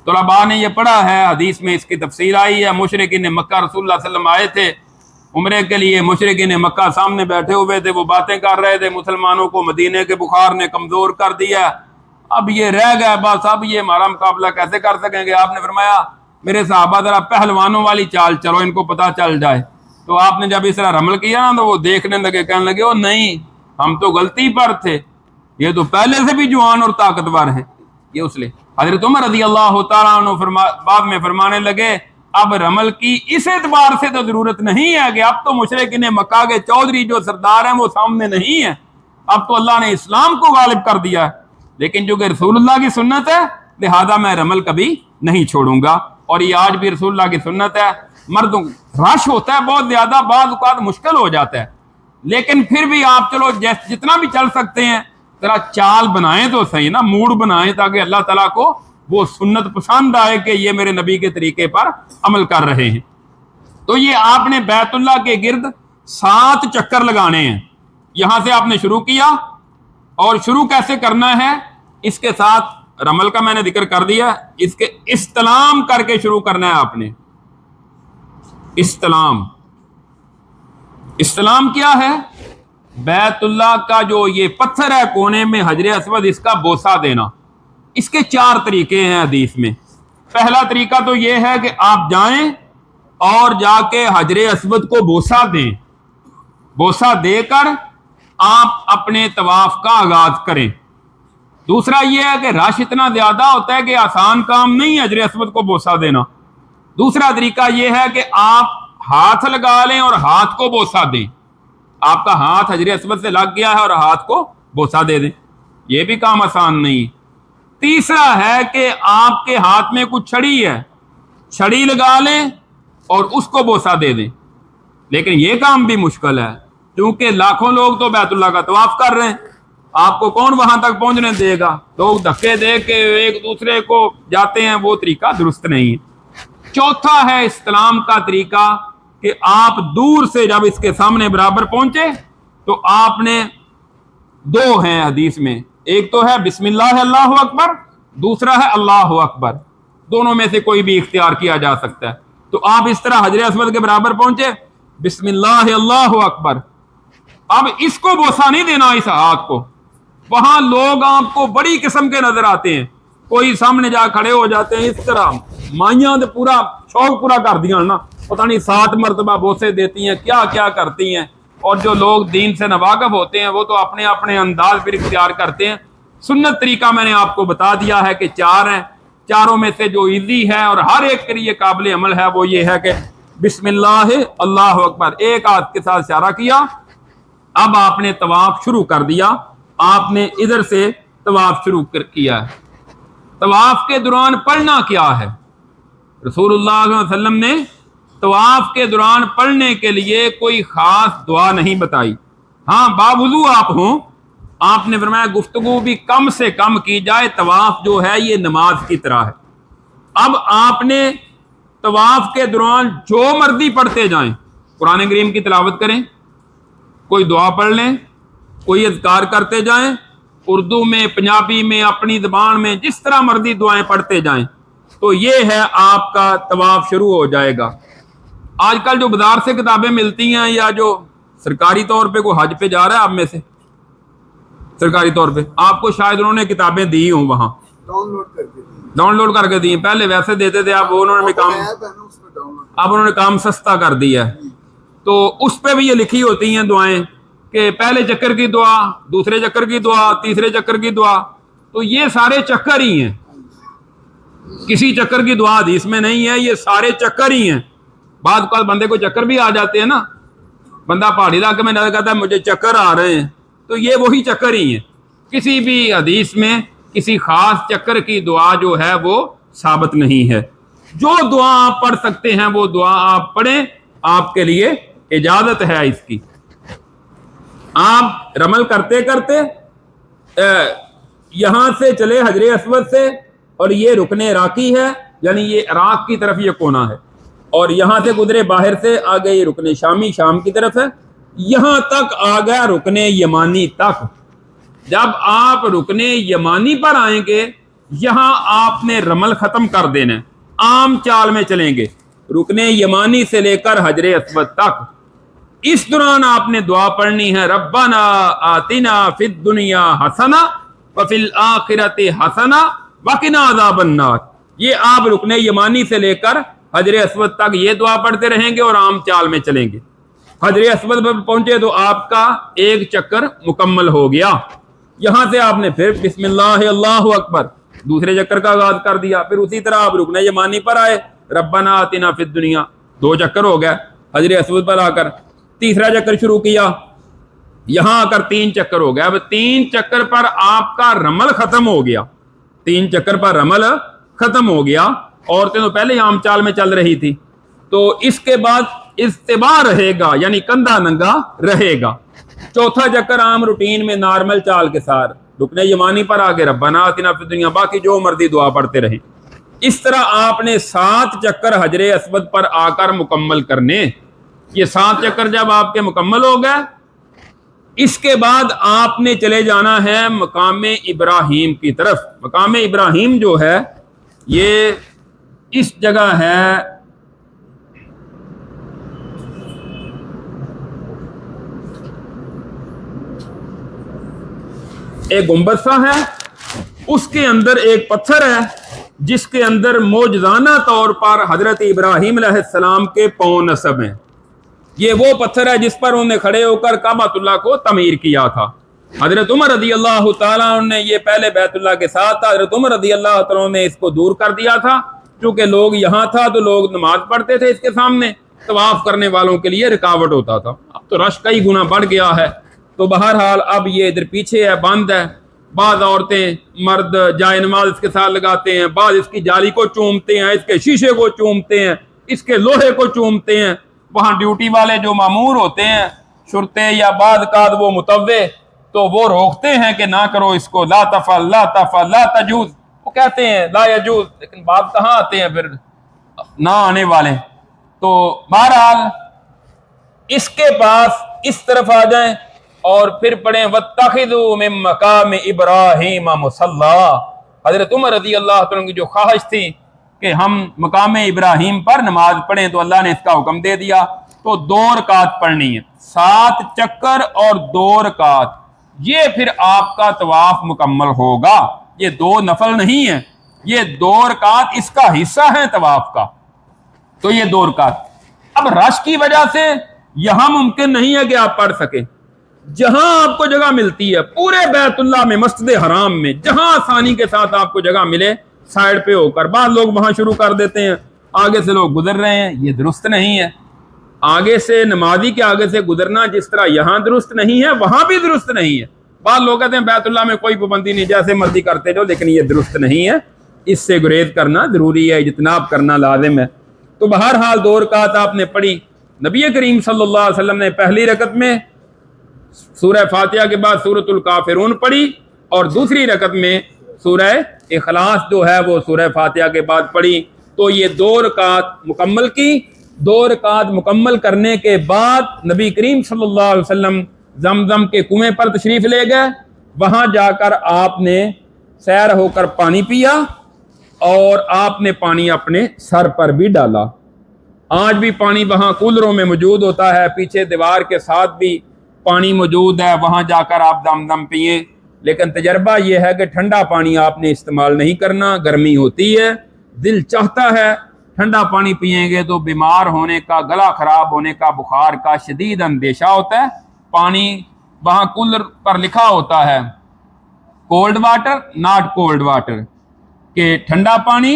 طلباء نے یہ پڑھا ہے، حدیث میں اس کی تفصیل آئی ہے. مشرکین مکہ رسول اللہ صلی اللہ علیہ وسلم آئے تھے عمرے کے لیے. مشرکین مکہ سامنے بیٹھے ہوئے تھے، وہ باتیں کر رہے تھے. مسلمانوں کو مدینے کے بخار نے کمزور کر دیا، اب یہ رہ گیا بس، اب یہ ہمارا مقابلہ کیسے کر سکیں گے. آپ نے فرمایا میرے صحابہ ذرا پہلوانوں والی چال چلو، ان کو پتہ چل جائے. تو آپ نے جب اس طرح رمل کیا نا تو وہ دیکھنے لگے، کہنے لگے او نہیں، ہم تو غلطی پر تھے، یہ تو پہلے سے بھی جوان اور طاقتور ہیں. یہ اس لیے حضرت عمر رضی اللہ تعالیٰ عنہ بعد میں فرمانے لگے اب رمل کی اس اعتبار سے تو ضرورت نہیں ہے کہ اب تو مشرکین مکہ کے چودھری جو سردار ہیں وہ سامنے نہیں ہیں، اب تو اللہ نے اسلام کو غالب کر دیا ہے. لیکن جو کہ رسول اللہ کی سنت ہے لہذا میں رمل کبھی نہیں چھوڑوں گا. اور یہ آج بھی رسول اللہ کی سنت ہے. مردوں رش ہوتا ہے بہت زیادہ، بعض اوقات مشکل ہو جاتا ہے، لیکن پھر بھی آپ چلو جتنا بھی چل سکتے ہیں ذرا چال بنائیں تو صحیح نا، موڈ بنائیں تاکہ اللہ تعالیٰ کو وہ سنت پسند آئے کہ یہ میرے نبی کے طریقے پر عمل کر رہے ہیں. تو یہ آپ نے بیت اللہ کے گرد 7 چکر لگانے ہیں. یہاں سے آپ نے شروع کیا، اور شروع کیسے کرنا ہے اس کے ساتھ رمل کا میں نے ذکر کر دیا. اس کے استلام کر کے شروع کرنا ہے آپ نے. استلام کیا ہے؟ بیت اللہ کا جو یہ پتھر ہے کونے میں حجر اسود، اس کا بوسہ دینا. اس کے 4 طریقے ہیں حدیث میں. پہلا طریقہ تو یہ ہے کہ آپ جائیں اور جا کے حجر اسود کو بوسہ دیں. بوسہ دے کر آپ اپنے طواف کا آغاز کریں. دوسرا یہ ہے کہ رش اتنا زیادہ ہوتا ہے کہ آسان کام نہیں ہے حجر اسود کو بوسہ دینا. دوسرا طریقہ یہ ہے کہ آپ ہاتھ لگا لیں اور ہاتھ کو بوسہ دیں. آپ کا ہاتھ حجر اسود سے لگ گیا ہے اور ہاتھ کو بوسہ دے دیں، یہ بھی کام آسان نہیں. تیسرا ہے کہ آپ کے ہاتھ میں کچھ چھڑی ہے، چھڑی لگا لیں اور اس کو بوسہ دے دیں. لیکن یہ کام بھی مشکل ہے کیونکہ لاکھوں لوگ تو بیت اللہ کا طواف کر رہے ہیں، آپ کو کون وہاں تک پہنچنے دے گا؟ لوگ دھکے دے کے ایک دوسرے کو جاتے ہیں، وہ طریقہ درست نہیں ہے. چوتھا ہے استلام کا طریقہ کہ آپ دور سے جب اس کے سامنے برابر پہنچے تو آپ نے 2 ہیں حدیث میں، ایک تو ہے بسم اللہ اللہ اکبر، دوسرا ہے اللہ اکبر. دونوں میں سے کوئی بھی اختیار کیا جا سکتا ہے. تو آپ اس طرح حجر اسود کے برابر پہنچے، بسم اللہ اللہ اکبر. اب اس کو بوسہ نہیں دینا، اس ہاتھ کو. وہاں لوگ آپ کو بڑی قسم کے نظر آتے ہیں، کوئی سامنے جا کھڑے ہو جاتے ہیں اس طرح، مائیاں تو پورا شوق پورا کر دیا نا، پتہ نہیں 7 مرتبہ بوسے دیتی ہیں، کیا کیا کرتی ہیں. اور جو لوگ دین سے ناواقف ہوتے ہیں وہ تو اپنے اپنے انداز پھر اختیار کرتے ہیں. سنت طریقہ میں نے آپ کو بتا دیا ہے کہ 4 ہیں. چاروں میں سے جو ایزی ہے اور ہر ایک کے لیے قابل عمل ہے وہ یہ ہے کہ بسم اللہ اللہ اکبر. ایک ہاتھ کے ساتھ اشارہ کیا، اب آپ نے طواف شروع کر دیا. آپ نے ادھر سے طواف شروع کیا ہے. طواف کے دوران پڑھنا کیا ہے؟ رسول اللہ صلی اللہ علیہ وسلم نے طواف کے دوران پڑھنے کے لیے کوئی خاص دعا نہیں بتائی. ہاں باوضو آپ ہوں، آپ نے فرمایا گفتگو بھی کم سے کم کی جائے، طواف جو ہے یہ نماز کی طرح ہے. اب آپ نے طواف کے دوران جو مرضی پڑھتے جائیں، قرآن کریم کی تلاوت کریں، کوئی دعا پڑھ لیں، کوئی اذکار کرتے جائیں، اردو میں، پنجابی میں، اپنی زبان میں، جس طرح مرضی دعائیں پڑھتے جائیں، تو یہ ہے آپ کا طواف شروع ہو جائے گا۔ آج کل جو بازار سے کتابیں ملتی ہیں، یا جو سرکاری طور پہ کوئی حج پہ جا رہا ہے آپ میں سے، سرکاری طور پہ آپ کو شاید انہوں نے کتابیں دی ہوں، وہاں ڈاؤن لوڈ کر کے دی ہیں۔ پہلے ویسے دیتے تھے، اب انہوں نے کام سستا کر دیا ہے، تو اس پہ بھی یہ لکھی ہوتی ہیں دعائیں کہ پہلے چکر کی دعا، دوسرے چکر کی دعا، تیسرے چکر کی دعا، تو یہ سارے چکر ہی ہیں، کسی چکر کی دعا حدیث میں نہیں ہے، یہ سارے چکر ہی ہیں۔ بعض اوقات بندے کو چکر بھی آ جاتے ہیں نا، بندہ پہاڑی علاقے میں نظر کہتا ہے مجھے چکر آ رہے ہیں، تو یہ وہی چکر ہی ہیں۔ کسی بھی حدیث میں کسی خاص چکر کی دعا جو ہے وہ ثابت نہیں ہے۔ جو دعا آپ پڑھ سکتے ہیں وہ دعا آپ پڑھیں، آپ کے لیے اجازت ہے اس کی۔ آپ رمل کرتے کرتے یہاں سے چلے حجر اسود سے، اور یہ رکن عراقی ہے، یعنی یہ عراق کی طرف یہ کونا ہے، اور یہاں سے گزرے باہر سے آگے یہ رکن شامی، شام کی طرف ہے، یہاں تک آ گیا رکن یمانی تک۔ جب آپ رکن یمانی پر آئیں گے، یہاں آپ نے رمل ختم کر دینا، عام چال میں چلیں گے رکن یمانی سے لے کر حجر اسود تک۔ اس دوران آپ نے دعا پڑھنی ہے، ربنا آتنا فی الدنیا حسنہ وفی الآخرۃ حسنہ وقنا عذاب النار۔ یہ آپ رکن یمانی سے لے کر حجر اسود تک یہ دعا پڑھتے رہیں گے اور عام چال میں چلیں گے۔ حجر اسود پر پہنچے تو آپ کا ایک چکر مکمل ہو گیا۔ یہاں سے آپ نے پھر بسم اللہ اللہ اکبر دوسرے چکر کا آغاز کر دیا، پھر اسی طرح آپ رکن یمانی پر آئے، ربنا آتنا فی الدنیا، 2 چکر ہو گیا، حجر اسود پر آ کر تیسرا چکر شروع کیا، یہاں آ کر 3 چکر ہو گیا۔ اب 3 چکر پر آپ کا رمل ختم ہو گیا، 3 چکر پر رمل ختم ہو گیا۔ عورتیں تو پہلے ہی عام چال میں چل رہی تھی، تو اس کے بعد استباع رہے گا، یعنی کندھا ننگا رہے گا۔ چوتھا چکر عام روٹین میں نارمل چال کے ساتھ رکن یمانی پر آگے ربنا آتنا فی الدنیا، باقی جو مرضی دعا پڑھتے رہیں۔ اس طرح آپ نے 7 چکر حجر اسود پر آ کر مکمل کرنے۔ یہ 7 چکر جب آپ کے مکمل ہو گئے، اس کے بعد آپ نے چلے جانا ہے مقام ابراہیم کی طرف۔ مقام ابراہیم جو ہے یہ اس جگہ ہے، ایک گنبد سا ہے، اس کے اندر ایک پتھر ہے جس کے اندر معجزانہ طور پر حضرت ابراہیم علیہ السلام کے پاؤں نصب ہیں۔ یہ وہ پتھر ہے جس پر انہوں نے کھڑے ہو کر کعبۃ اللہ کو تعمیر کیا تھا۔ حضرت عمر رضی اللہ تعالیٰ عنہ نے یہ پہلے بیت اللہ کے ساتھ تھا، حضرت عمر رضی اللہ تعالیٰ عنہ نے اس کو دور کر دیا تھا، چونکہ لوگ یہاں تھا تو لوگ نماز پڑھتے تھے اس کے سامنے، طواف کرنے والوں کے لیے رکاوٹ ہوتا تھا۔ اب تو رش کئی گنا بڑھ گیا ہے، تو بہرحال اب یہ ادھر پیچھے ہے، بند ہے۔ بعض عورتیں مرد جائے نماز اس کے ساتھ لگاتے ہیں، بعض اس کی جالی کو چومتے ہیں، اس کے شیشے کو چومتے ہیں، اس کے لوہے کو چومتے ہیں۔ وہاں ڈیوٹی والے جو مامور ہوتے ہیں، شرطے یا بعض اوقات وہ متوع، تو وہ روکتے ہیں کہ نہ کرو اس کو، لا تفعل لا تفعل لا تجوز، وہ کہتے ہیں لا یجوز، لیکن بعض کہاں آتے ہیں پھر نہ آنے والے۔ تو بہرحال اس کے پاس اس طرف آ جائیں اور پھر پڑھیں وَاتَّخِذُوا مِن مَّقَامِ إِبْرَاهِيمَ مُصَلًّى۔ حضرت عمر رضی اللہ عنہ کی جو خواہش تھی کہ ہم مقام ابراہیم پر نماز پڑھیں، تو اللہ نے اس کا حکم دے دیا۔ تو 2 رکعت پڑھنی ہے، 7 چکر اور 2 رکعت، یہ پھر آپ کا طواف مکمل ہوگا۔ یہ 2 نفل نہیں ہیں، یہ 2 رکعت اس کا حصہ ہے طواف کا، تو یہ 2 رکعت۔ اب رش کی وجہ سے یہاں ممکن نہیں ہے کہ آپ پڑھ سکیں، جہاں آپ کو جگہ ملتی ہے پورے بیت اللہ میں، مسجد حرام میں، جہاں آسانی کے ساتھ آپ کو جگہ ملے سائڈ پہ ہو کر، بعض لوگ وہاں شروع کر دیتے ہیں، آگے سے لوگ گزر رہے ہیں، یہ درست نہیں ہے۔ آگے سے نمازی کے آگے سے گزرنا جس طرح یہاں درست نہیں ہے، وہاں بھی درست نہیں ہے۔ بعض لوگ کہتے ہیں بیت اللہ میں کوئی پابندی نہیں، جیسے مرضی کرتے جو، لیکن یہ درست نہیں ہے، اس سے گریز کرنا ضروری ہے، اجتناب کرنا لازم ہے۔ تو بہرحال 2 رکعت آپ نے پڑھی۔ نبی کریم صلی اللہ علیہ وسلم نے پہلی رکعت میں سورہ فاتحہ کے بعد سورۃ الکافرون پڑھی، اور دوسری رکعت میں سورہ اخلاص جو ہے وہ سورہ فاتحہ کے بعد پڑھی. تو یہ 2 رکعت مکمل کی. 2 رکعت مکمل کرنے کے بعد نبی کریم صلی اللہ علیہ وسلم زمزم کے کنویں پر تشریف لے گئے. وہاں جا کر آپ نے سیر ہو کر پانی پیا اور آپ نے پانی اپنے سر پر بھی ڈالا. آج بھی پانی وہاں کولروں میں موجود ہوتا ہے, پیچھے دیوار کے ساتھ بھی پانی موجود ہے, وہاں جا کر آپ زمزم پئیں. لیکن تجربہ یہ ہے کہ ٹھنڈا پانی آپ نے استعمال نہیں کرنا, گرمی ہوتی ہے. دل چاہتا ہے ٹھنڈا پانی پئیں گے تو بیمار ہونے کا, گلا خراب ہونے کا, بخار کا شدید اندیشہ ہوتا ہے. پانی وہاں کولر پر لکھا ہوتا ہے cold water not cold water, کہ ٹھنڈا پانی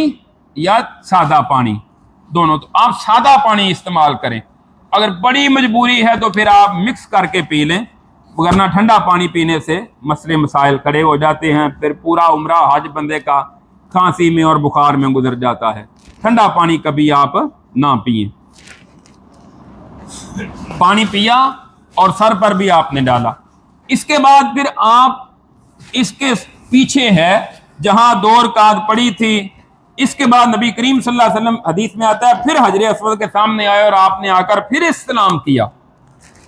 یا سادہ پانی دونوں. تو آپ سادہ پانی استعمال کریں. اگر بڑی مجبوری ہے تو پھر آپ مکس کر کے پی لیں, ورنہ ٹھنڈا پانی پینے سے مسئلے مسائل کھڑے ہو جاتے ہیں. پھر پورا عمرہ حج بندے کا کھانسی میں اور بخار میں گزر جاتا ہے. ٹھنڈا پانی کبھی آپ نہ پئیں. پانی پیا اور سر پر بھی آپ نے ڈالا. اس کے بعد پھر آپ اس کے پیچھے ہے جہاں 2 رکعت پڑی تھی, اس کے بعد نبی کریم صلی اللہ علیہ وسلم حدیث میں آتا ہے پھر حجر اسود کے سامنے آئے اور آپ نے آ کر پھر استلام کیا.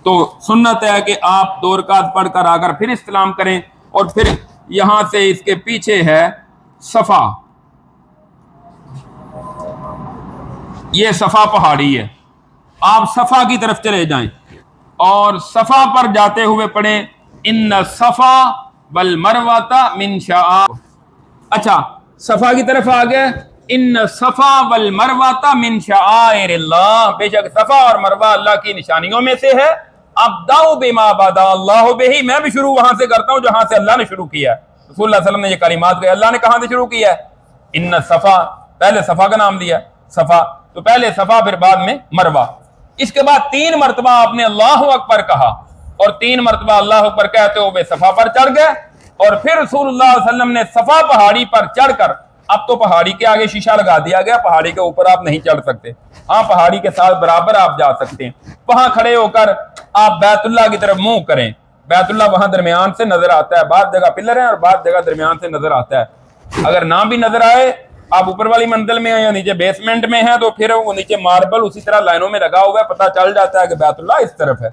تو سنت ہے کہ آپ 2 رکعت پڑھ کر آ کر پھر استلام کریں. اور پھر یہاں سے اس کے پیچھے ہے صفا, یہ صفا پہاڑی ہے. آپ صفا کی طرف چلے جائیں اور صفا پر جاتے ہوئے پڑھیں ان صفا والمروۃ من شعائر. اچھا, صفا کی طرف آ گئے, ان صفا والمروۃ من شعائر اللہ, بے شک صفا اور مروہ اللہ کی نشانیوں میں سے ہے. ابدأ بما بدا اللہ بہ, میں بھی شروع وہاں سے کرتا ہوں جہاں سے اللہ نے شروع کیا ہے. رسول اللہ صلی اللہ علیہ وسلم نے یہ کلمات کہے, اللہ نے کہاں سے شروع کیا ہے؟ ان صفا, پہلے صفا کا نام دیا صفا, تو پہلے صفا پھر بعد میں مروہ. اس کے بعد 3 مرتبہ آپ نے اللہ اکبر کہا اور 3 مرتبہ اللہ اکبر کہتے ہوئے صفا پر چڑھ گئے. اور پھر رسول اللہ صلی اللہ علیہ وسلم نے صفا پہاڑی پر چڑھ کر, اب تو پہاڑی کے آگے شیشہ لگا دیا گیا, پہاڑی کے اوپر آپ نہیں چڑھ سکتے, ہاں پہاڑی کے ساتھ برابر آپ جا سکتے ہیں. وہاں کھڑے ہو کر آپ بیت اللہ کی طرف منہ کریں. بیت اللہ وہاں درمیان سے نظر آتا ہے, بعض جگہ پلر ہیں اور بعض جگہ درمیان سے نظر آتا ہے. اگر نہ بھی نظر آئے, آپ اوپر والی منزل میں ہیں یا نیچے بیسمنٹ میں ہیں, تو پھر وہ نیچے ماربل اسی طرح لائنوں میں لگا ہوا ہے, پتہ چل جاتا ہے کہ بیت اللہ اس طرف ہے.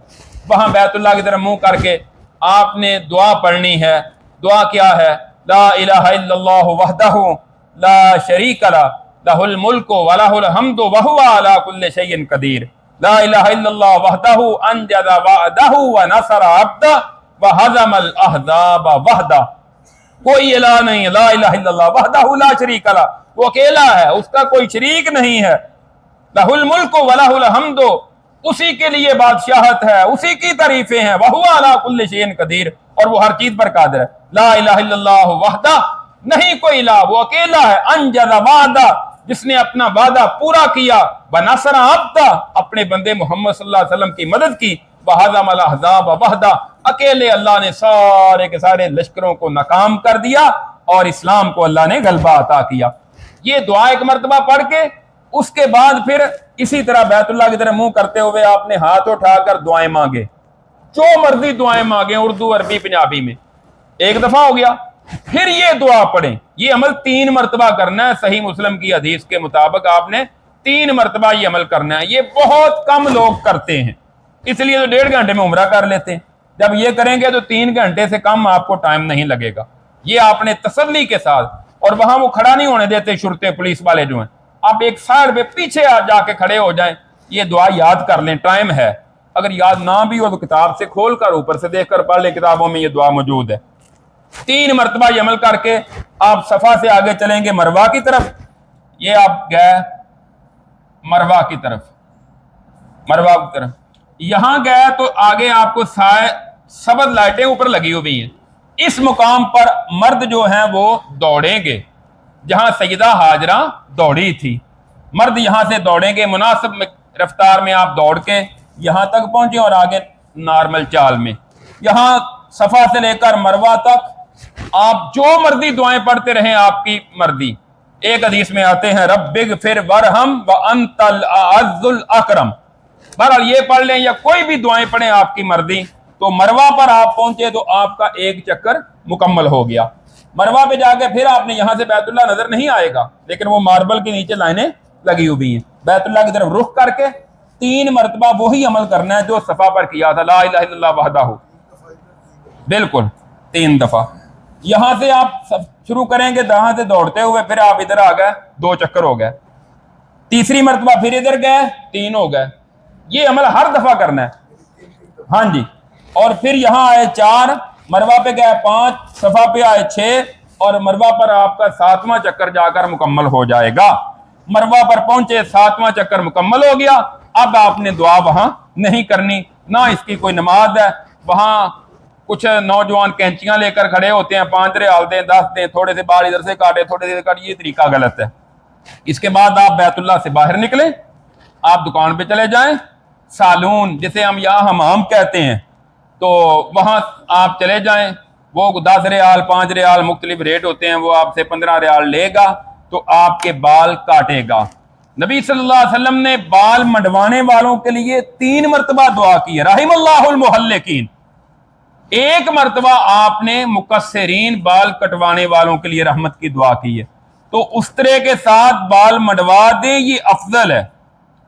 وہاں بیت اللہ کی طرف منہ کر کے آپ نے دعا پڑھنی ہے. دعا کیا ہے؟ لا الہ الا اللہ وحدہ لا شریک لہ لہ الملک ولہ الحمد وہو علی کل شیء قدیر. لا الہ الا اللہ وحدہ انجز وعدہ ونصر عبدہ وہزم الاحزاب وحدہ. کوئی الہ نہیں, لا الہ الا اللہ وحدہ لا شریک لہ, وہ اکیلا ہے, اس کا کوئی شریک نہیں ہے. لہ الملک ولہ الحمد, اسی کے لیے بادشاہت ہے, اسی کی تعریفیں ہیں. وہو علی کل شیء قدیر, اور وہ ہر چیز پر قادر ہے. لا الہ الا اللہ وحدہ, نہیں کوئی الہ, وہ اکیلا ہے. انجز وعدہ, جس نے اپنا وعدہ پورا کیا. ونصر عبدہ, اپنے بندے محمد صلی اللہ علیہ وسلم کی مدد کی. وہزم الاحزاب وحدہ, اکیلے اللہ نے سارے کے سارے لشکروں کو ناکام کر دیا اور اسلام کو اللہ نے غلبہ عطا کیا. یہ دعا 1 مرتبہ پڑھ کے اس کے بعد پھر اسی طرح بیت اللہ کی طرف منہ کرتے ہوئے آپ نے ہاتھ اٹھا کر دعائیں مانگے, جو مرضی دعائیں مانگیں, اردو عربی پنجابی میں. 1 دفعہ ہو گیا. پھر یہ دعا پڑھیں. یہ عمل 3 مرتبہ کرنا ہے. صحیح مسلم کی حدیث کے مطابق آپ نے 3 مرتبہ یہ عمل کرنا ہے. یہ بہت کم لوگ کرتے ہیں, اس لیے تو 1.5 گھنٹے میں عمرہ کر لیتے ہیں. جب یہ کریں گے تو 3 گھنٹے سے کم آپ کو ٹائم نہیں لگے گا. یہ آپ نے تسلی کے ساتھ, اور وہاں وہ کھڑا نہیں ہونے دیتے شرطے پولیس والے جو ہیں, آپ ایک سائڈ پہ پیچھے جا کے کھڑے ہو جائیں. یہ دعا یاد کر لیں, ٹائم ہے. اگر یاد نہ بھی ہو تو کتاب سے کھول کر اوپر سے دیکھ کر پڑھ لیں, کتابوں میں یہ دعا موجود ہے. 3 مرتبہ یہ عمل کر کے آپ صفا سے آگے چلیں گے مروہ کی طرف. یہ آپ گئے مروہ کی طرف, مروہ کی طرف یہاں گئے تو آگے آپ کو سبز لائٹیں اوپر لگی ہوئی ہیں. اس مقام پر مرد جو ہیں وہ دوڑیں گے جہاں سیدہ ہاجرہ دوڑی تھی. مرد یہاں سے دوڑیں گے, مناسب رفتار میں آپ دوڑ کے یہاں تک پہنچے اور آگے نارمل چال میں. یہاں صفا سے لے کر مروہ تک آپ جو مرضی دعائیں پڑھتے رہیں, آپ کی مرضی. ایک حدیث میں آتے ہیں رب اغفر ورحم وانت الاعز الاکرم. بہرحال یہ پڑھ لیں یا کوئی بھی دعائیں پڑھیں, آپ کی مرضی. تو مروہ پر آپ پہنچے تو آپ کا 1 چکر مکمل ہو گیا. مروہ پہ جا کے پھر آپ نے یہاں سے بیت اللہ نظر نہیں آئے گا، لیکن وہ ماربل کے نیچے لائنیں لگی ہوئی ہیں، بیت اللہ کی طرف رخ کر کے 3 مرتبہ وہی عمل کرنا ہے جو صفا پر کیا تھا، لا الہ الا اللہ وحدہ، بالکل 3 دفعہ۔ یہاں سے آپ شروع کریں گے یہاں سے دوڑتے ہوئے، پھر آپ ادھر آ گئے 2 چکر ہو گئے، تیسری مرتبہ پھر ادھر گئے 3 ہو گئے، یہ عمل ہر دفعہ کرنا ہے، ہاں جی۔ اور پھر یہاں آئے 4، مروہ پہ گئے 5، صفا پہ آئے 6، اور مروہ پر آپ کا 7واں چکر جا کر مکمل ہو جائے گا۔ مروہ پر پہنچے، 7واں چکر مکمل ہو گیا، اب آپ نے دعا وہاں نہیں کرنی، نہ اس کی کوئی نماز ہے۔ وہاں کچھ نوجوان کینچیاں لے کر کھڑے ہوتے ہیں، 5 ریال دیں، 10 دیں، تھوڑے سے بال ادھر سے کاٹے، تھوڑے سے کاٹے، یہ طریقہ غلط ہے۔ اس کے بعد آپ بیت اللہ سے باہر نکلیں، آپ دکان پہ چلے جائیں، سالون جسے ہم یہاں حمام کہتے ہیں، تو وہاں آپ چلے جائیں، وہ 10 ریال 5 ریال مختلف ریٹ ہوتے ہیں، وہ آپ سے 15 ریال لے گا تو آپ کے بال کاٹے گا۔ نبی صلی اللہ علیہ وسلم نے بال منڈوانے والوں کے لیے 3 مرتبہ دعا کی ہے، رحم اللہ المحلقین۔ 1 مرتبہ آپ نے مقصرین بال کٹوانے والوں کے لیے رحمت کی دعا کی ہے۔ تو استرے کے ساتھ بال منڈوا دیں، یہ افضل ہے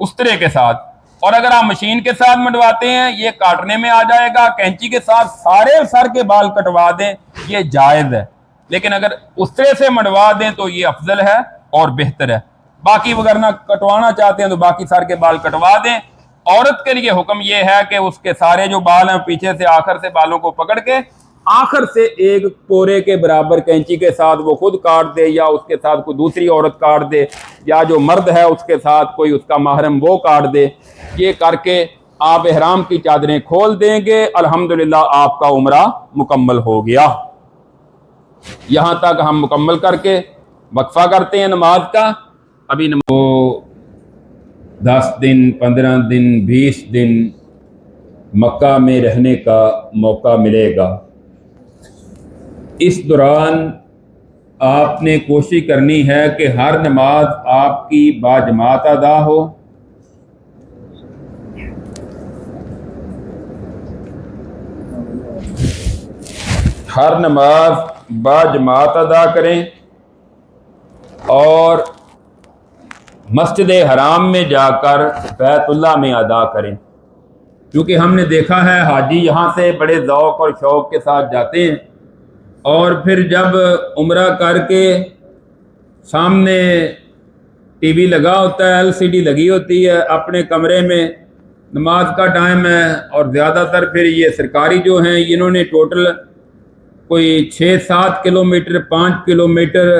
استرے کے ساتھ۔ اور اگر آپ مشین کے ساتھ منڈواتے ہیں یہ کاٹنے میں آ جائے گا، کینچی کے ساتھ سارے سر کے بال کٹوا دیں یہ جائز ہے، لیکن اگر استرے سے منڈوا دیں تو یہ افضل ہے اور بہتر ہے۔ باقی اگر نہ کٹوانا چاہتے ہیں تو باقی سر کے بال کٹوا دیں۔ عورت کے لیے حکم یہ ہے کہ اس کے سارے جو بال ہیں پیچھے سے آخر سے بالوں کو پکڑ کے آخر سے 1 پورے کے برابر کینچی کے ساتھ وہ خود کاٹ دے، یا اس کے ساتھ کوئی دوسری عورت کاٹ دے، یا جو مرد ہے اس کے ساتھ کوئی اس کا محرم وہ کاٹ دے۔ یہ کر کے آپ احرام کی چادریں کھول دیں گے، الحمدللہ آپ کا عمرہ مکمل ہو گیا۔ یہاں تک ہم مکمل کر کے وقفہ کرتے ہیں نماز کا۔ ابھی 10 دن 15 دن 20 دن مکہ میں رہنے کا موقع ملے گا۔ اس دوران آپ نے کوشش کرنی ہے کہ ہر نماز آپ کی باجماعت ادا ہو، ہر نماز باجماعت ادا کریں اور مسجد حرام میں جا کر بیت اللہ میں ادا کریں، کیونکہ ہم نے دیکھا ہے حاجی یہاں سے بڑے ذوق اور شوق کے ساتھ جاتے ہیں، اور پھر جب عمرہ کر کے سامنے ٹی وی لگا ہوتا ہے، LCD لگی ہوتی ہے، اپنے کمرے میں نماز کا ٹائم ہے، اور زیادہ تر پھر یہ سرکاری جو ہیں انہوں نے ٹوٹل کوئی 6-7 کلومیٹر 5 کلومیٹر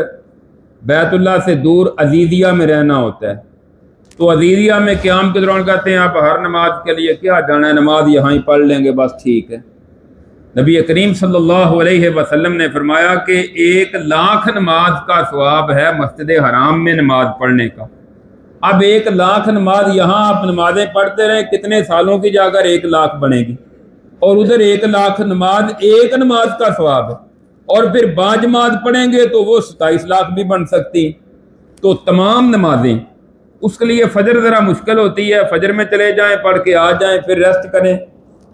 بیت اللہ سے دور عزیزیہ میں رہنا ہوتا ہے۔ تو عزیزیہ میں قیام کے دوران کہتے ہیں آپ ہر نماز کے لیے کیا جانا ہے، نماز یہاں ہی پڑھ لیں گے بس ٹھیک ہے۔ نبی کریم صلی اللہ علیہ وسلم نے فرمایا کہ 1,00,000 نماز کا ثواب ہے مسجد حرام میں نماز پڑھنے کا۔ اب 1,00,000 نماز یہاں آپ نمازیں پڑھتے رہیں، کتنے سالوں کی جا کر 1,00,000 بنے گی، اور ادھر 1,00,000 نماز ایک نماز کا ثواب ہے، اور پھر باجماعت پڑھیں گے تو وہ 27 لاکھ بھی بن سکتی۔ تو تمام نمازیں، اس کے لیے فجر ذرا مشکل ہوتی ہے، فجر میں چلے جائیں پڑھ کے آ جائیں، پھر ریسٹ کریں،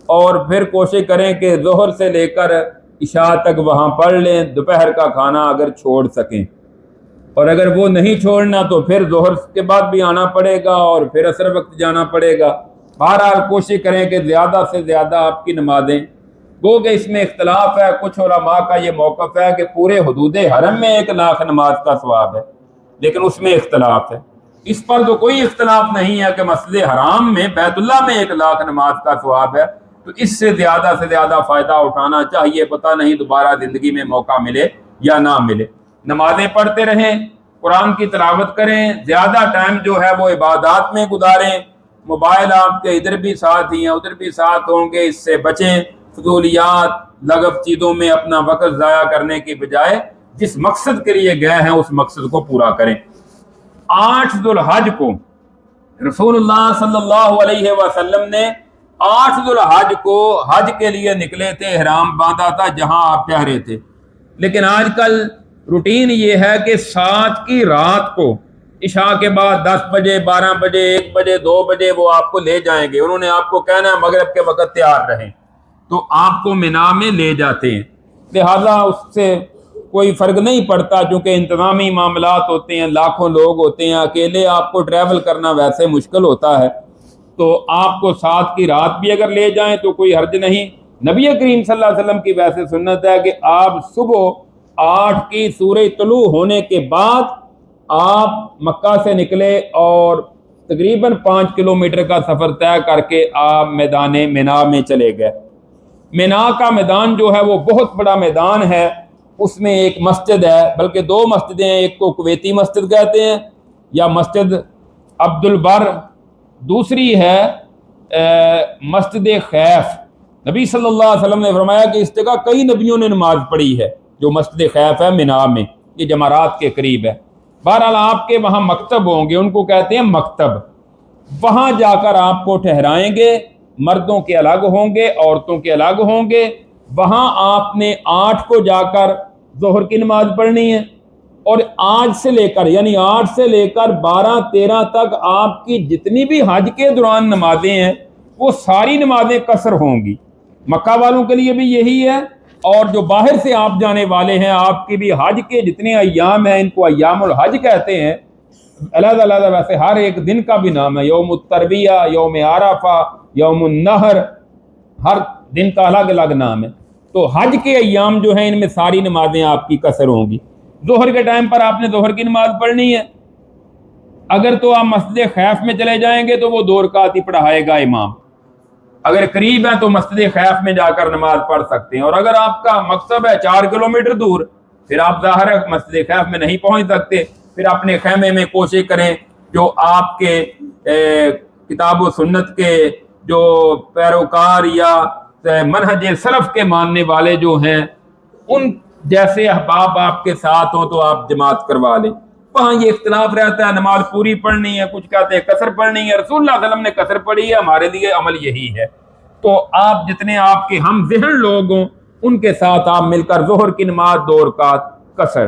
اور پھر کوشش کریں کہ ظہر سے لے کر عشاء تک وہاں پڑھ لیں، دوپہر کا کھانا اگر چھوڑ سکیں، اور اگر وہ نہیں چھوڑنا تو پھر ظہر کے بعد بھی آنا پڑے گا اور پھر عصر وقت جانا پڑے گا۔ بہرحال کوشش کریں کہ زیادہ سے زیادہ آپ کی نمازیں، گو کہ اس میں اختلاف ہے، کچھ علماء کا یہ موقف ہے کہ پورے حدود حرم میں 1,00,000 نماز کا ثواب ہے، لیکن اس میں اختلاف ہے۔ اس پر تو کوئی اختلاف نہیں ہے کہ مسجد حرام میں بیت اللہ میں 1,00,000 نماز کا ثواب ہے، تو اس سے زیادہ فائدہ اٹھانا چاہیے، پتہ نہیں دوبارہ زندگی میں موقع ملے یا نہ ملے۔ نمازیں پڑھتے رہیں، قرآن کی تلاوت کریں، زیادہ ٹائم جو ہے وہ عبادات میں گزاریں، موبائل آپ کے ادھر بھی ساتھ ہی ہیں ادھر بھی ساتھ ہوں گے، اس سے بچیں، فضولیات لغو چیزوں میں اپنا وقت ضائع کرنے کی بجائے جس مقصد کے لیے گئے ہیں اس مقصد کو پورا کریں۔ 8 ذو الحج کو رسول اللہ صلی اللہ علیہ وسلم نے 8 ذو الحج کو حج کے لیے نکلے تھے، احرام باندھا تھا جہاں آپ ٹھہرے تھے، لیکن آج کل روٹین یہ ہے کہ 7 کی رات کو عشاء کے بعد 10 بجے 12 بجے 1 بجے 2 بجے وہ آپ کو لے جائیں گے، انہوں نے آپ کو کہنا ہے مغرب کے وقت تیار رہیں، تو آپ کو مینا میں لے جاتے ہیں، لہذا اس سے کوئی فرق نہیں پڑتا، چونکہ انتظامی معاملات ہوتے ہیں، لاکھوں لوگ ہوتے ہیں، اکیلے آپ کو ٹریول کرنا ویسے مشکل ہوتا ہے، تو آپ کو ساتھ کی رات بھی اگر لے جائیں تو کوئی حرج نہیں۔ نبی کریم صلی اللہ علیہ وسلم کی ویسے سنت ہے کہ آپ صبح 8 کی سورج طلوع ہونے کے بعد آپ مکہ سے نکلے اور تقریباً 5 کلومیٹر کا سفر طے کر کے آپ میدان مینا میں چلے گئے۔ مینا کا میدان جو ہے وہ بہت بڑا میدان ہے، اس میں ایک مسجد ہے، بلکہ 2 مسجدیں ہیں، ایک کو کویتی مسجد کہتے ہیں یا مسجد عبد البر، دوسری ہے مسجد خیف۔ نبی صلی اللہ علیہ وسلم نے فرمایا کہ اس جگہ کئی نبیوں نے نماز پڑھی ہے، جو مسجد خیف ہے مینا میں، یہ جمرات کے قریب ہے۔ بہرحال آپ کے وہاں مکتب ہوں گے، ان کو کہتے ہیں مکتب، وہاں جا کر آپ کو ٹھہرائیں گے، مردوں کے الگ ہوں گے، عورتوں کے الگ ہوں گے۔ وہاں آپ نے 8 کو جا کر ظہر کی نماز پڑھنی ہے، اور آج سے لے کر یعنی 8 سے لے کر 12-13 تک آپ کی جتنی بھی حج کے دوران نمازیں ہیں وہ ساری نمازیں قصر ہوں گی۔ مکہ والوں کے لیے بھی یہی ہے، اور جو باہر سے آپ جانے والے ہیں آپ کی بھی حج کے جتنے ایام ہیں، ان کو ایام الحج کہتے ہیں، علیحدہ علیحدہ ویسے ہر ایک دن کا بھی نام ہے، یوم الترویہ، یوم عرفہ، یوم النحر، ہر دن کا الگ الگ نام ہے۔ تو حج کے ایام جو ہیں ان میں ساری نمازیں آپ کی قصر ہوں گی۔ ظہر کے ٹائم پر آپ نے ظہر کی نماز پڑھنی ہے، اگر تو آپ مسجد خیف میں چلے جائیں گے تو وہ 2 رکعت ہی پڑھائے گا امام، اگر قریب ہے تو مسجد خیف میں جا کر نماز پڑھ سکتے ہیں، اور اگر آپ کا مکتب ہے 4 کلومیٹر دور، پھر آپ ظاہر ہے مسجد خیف میں نہیں پہنچ سکتے، پھر اپنے خیمے میں کوشش کریں جو آپ کے کتاب و سنت کے جو پیروکار یا منہج سلف کے ماننے والے جو ہیں ان جیسے احباب آپ کے ساتھ ہوں تو آپ جماعت کروا لیں۔ وہاں یہ اختلاف رہتا ہے، نماز پوری پڑھنی ہے، کچھ کہتے ہیں قصر پڑھنی ہے، رسول اللہ علیہ وسلم نے قصر پڑھی ہے، ہمارے لیے عمل یہی ہے۔ تو آپ جتنے آپ کے ہم ذہن لوگ ہوں ان کے ساتھ آپ مل کر ظہر کی نماز 2 رکعت قصر،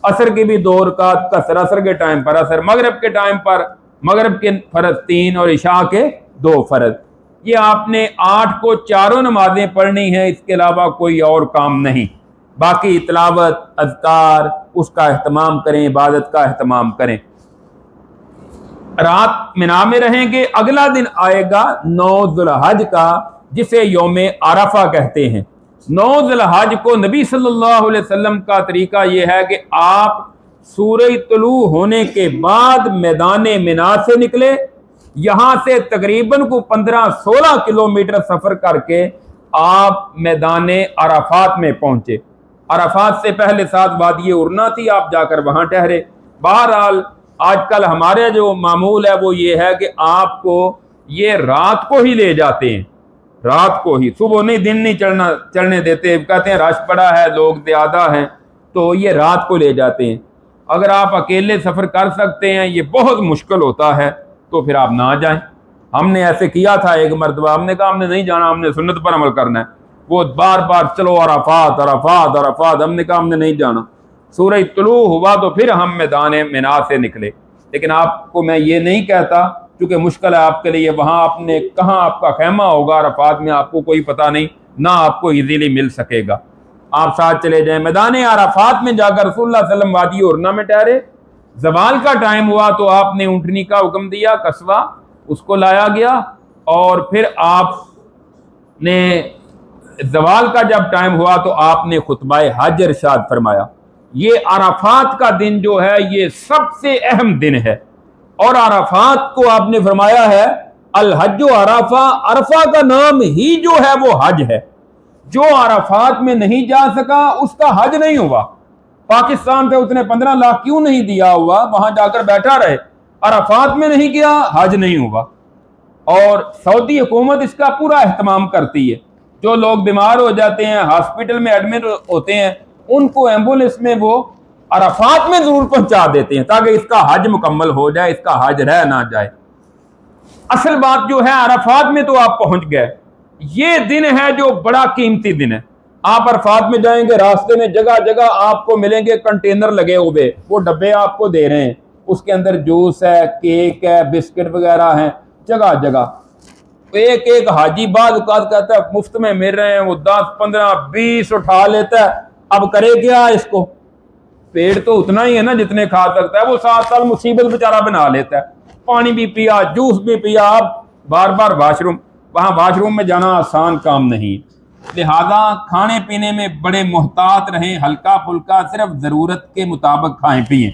عصر کی بھی 2 رکعت قصر، عصر کے ٹائم پر عصر، مغرب کے ٹائم پر مغرب کے فرض 3 اور عشاء کے 2 فرض۔ یہ آپ نے 8 کو چاروں نمازیں پڑھنی ہیں، اس کے علاوہ کوئی اور کام نہیں۔ باقی تلاوت، اذکار، اس کا اہتمام کریں، عبادت کا اہتمام کریں۔ رات مینا میں رہیں گے۔ اگلا دن آئے گا 9 ذی الحج کا، جسے یوم عرفہ کہتے ہیں۔ 9 ذی الحج کو نبی صلی اللہ علیہ وسلم کا طریقہ یہ ہے کہ آپ سورج طلوع ہونے کے بعد میدان مینا سے نکلے، یہاں سے تقریباً کو 15-16 کلومیٹر سفر کر کے آپ میدان عرفات میں پہنچے۔ عرفات سے پہلے ساتھ وادی ارنا تھی، آپ جا کر وہاں ٹھہرے۔ بہرحال آج کل ہمارے جو معمول ہے وہ یہ ہے کہ آپ کو یہ رات کو ہی لے جاتے ہیں، رات کو ہی، صبح نہیں، دن نہیں چڑھنے دیتے، کہتے ہیں رش پڑا ہے، لوگ زیادہ ہیں، تو یہ رات کو لے جاتے ہیں۔ اگر آپ اکیلے سفر کر سکتے ہیں، یہ بہت مشکل ہوتا ہے تو پھر آپ نہ جائیں۔ ہم نے ایسے کیا تھا ایک مرتبہ، ہم نے کہا ہم نے نہیں جانا، ہم نے سنت پر عمل کرنا ہے، وہ بار بار چلو عرفات عرفات عرفات، ہم نے کہا ہم نے نہیں جانا۔ سورج طلوع ہوا تو پھر ہم میدان مینا سے نکلے۔ لیکن آپ کو میں یہ نہیں کہتا، کیونکہ مشکل ہے آپ کے لیے، وہاں آپ نے کہاں آپ کا خیمہ ہوگا عرفات میں، آپ کو کوئی پتہ نہیں، نہ آپ کو ایزیلی مل سکے گا۔ آپ ساتھ چلے جائیں۔ میدان عرفات میں جا کر رسول اللہ صلی اللہ علیہ وسلم وادی ارنا میں ٹھہرے۔ زوال کا ٹائم ہوا تو آپ نے اونٹنی کا حکم دیا، قصوہ، اس کو لایا گیا، اور پھر آپ نے زوال کا جب ٹائم ہوا تو آپ نے خطبہ حج ارشاد فرمایا۔ یہ عرفات کا دن جو ہے یہ سب سے اہم دن ہے، اور عرفات کو آپ نے فرمایا ہے الحج عرفہ، عرفہ کا نام ہی جو ہے وہ حج ہے۔ جو عرفات میں نہیں جا سکا اس کا حج نہیں ہوا۔ پاکستان پہ اس نے 15 لاکھ کیوں نہیں دیا ہوا، وہاں جا کر بیٹھا رہے، عرفات میں نہیں گیا، حج نہیں ہوا۔ اور سعودی حکومت اس کا پورا اہتمام کرتی ہے، جو لوگ بیمار ہو جاتے ہیں، ہاسپٹل میں ایڈمٹ ہوتے ہیں، ان کو ایمبولینس میں وہ عرفات میں ضرور پہنچا دیتے ہیں تاکہ اس کا حج مکمل ہو جائے، اس کا حج رہ نہ جائے۔ اصل بات جو ہے عرفات میں تو آپ پہنچ گئے، یہ دن ہے جو بڑا قیمتی دن ہے۔ آپ عرفات میں جائیں گے، راستے میں جگہ جگہ آپ کو ملیں گے کنٹینر لگے ہوئے، وہ ڈبے آپ کو دے رہے ہیں، اس کے اندر جوس ہے، کیک ہے، بسکٹ وغیرہ ہیں، جگہ جگہ۔ ایک ایک حاجی بعض اوقات کہتا ہے مفت میں مل رہے ہیں، وہ 10 15 20 اٹھا لیتا ہے، اب کرے کیا اس کو؟ پیٹ تو اتنا ہی ہے نا جتنے کھا سکتا ہے، وہ 7 سال مصیبت بیچارہ بنا لیتا ہے، پانی بھی پیا، جوس بھی پیا، اب بار بار وہاں واش روم میں جانا آسان کام نہیں۔ لہذا کھانے پینے میں بڑے محتاط رہیں، ہلکا پھلکا صرف ضرورت کے مطابق کھائیں پیئیں۔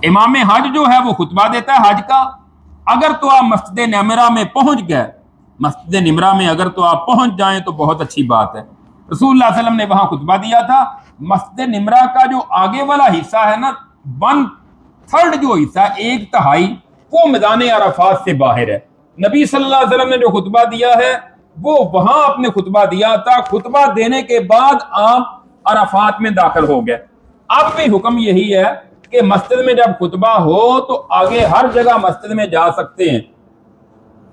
امام حج جو ہے وہ خطبہ دیتا ہے حج کا، اگر تو آپ مسجد نمرہ میں پہنچ گئے، مسجد نمرہ میں اگر تو آپ پہنچ جائیں تو بہت اچھی بات ہے۔ رسول اللہ صلی اللہ علیہ وسلم نے وہاں خطبہ دیا تھا۔ مسجد نمرہ کا جو آگے والا حصہ ہے نا، 1/3 جو حصہ، 1/3 وہ میدان عرفات سے باہر ہے۔ نبی صلی اللہ علیہ وسلم نے جو خطبہ دیا ہے وہ وہاں آپ نے خطبہ دیا تھا، خطبہ دینے کے بعد آپ عرفات میں داخل ہو گئے۔ اب بھی حکم یہی ہے کہ مسجد میں جب خطبہ ہو تو آگے ہر جگہ مسجد میں جا سکتے ہیں،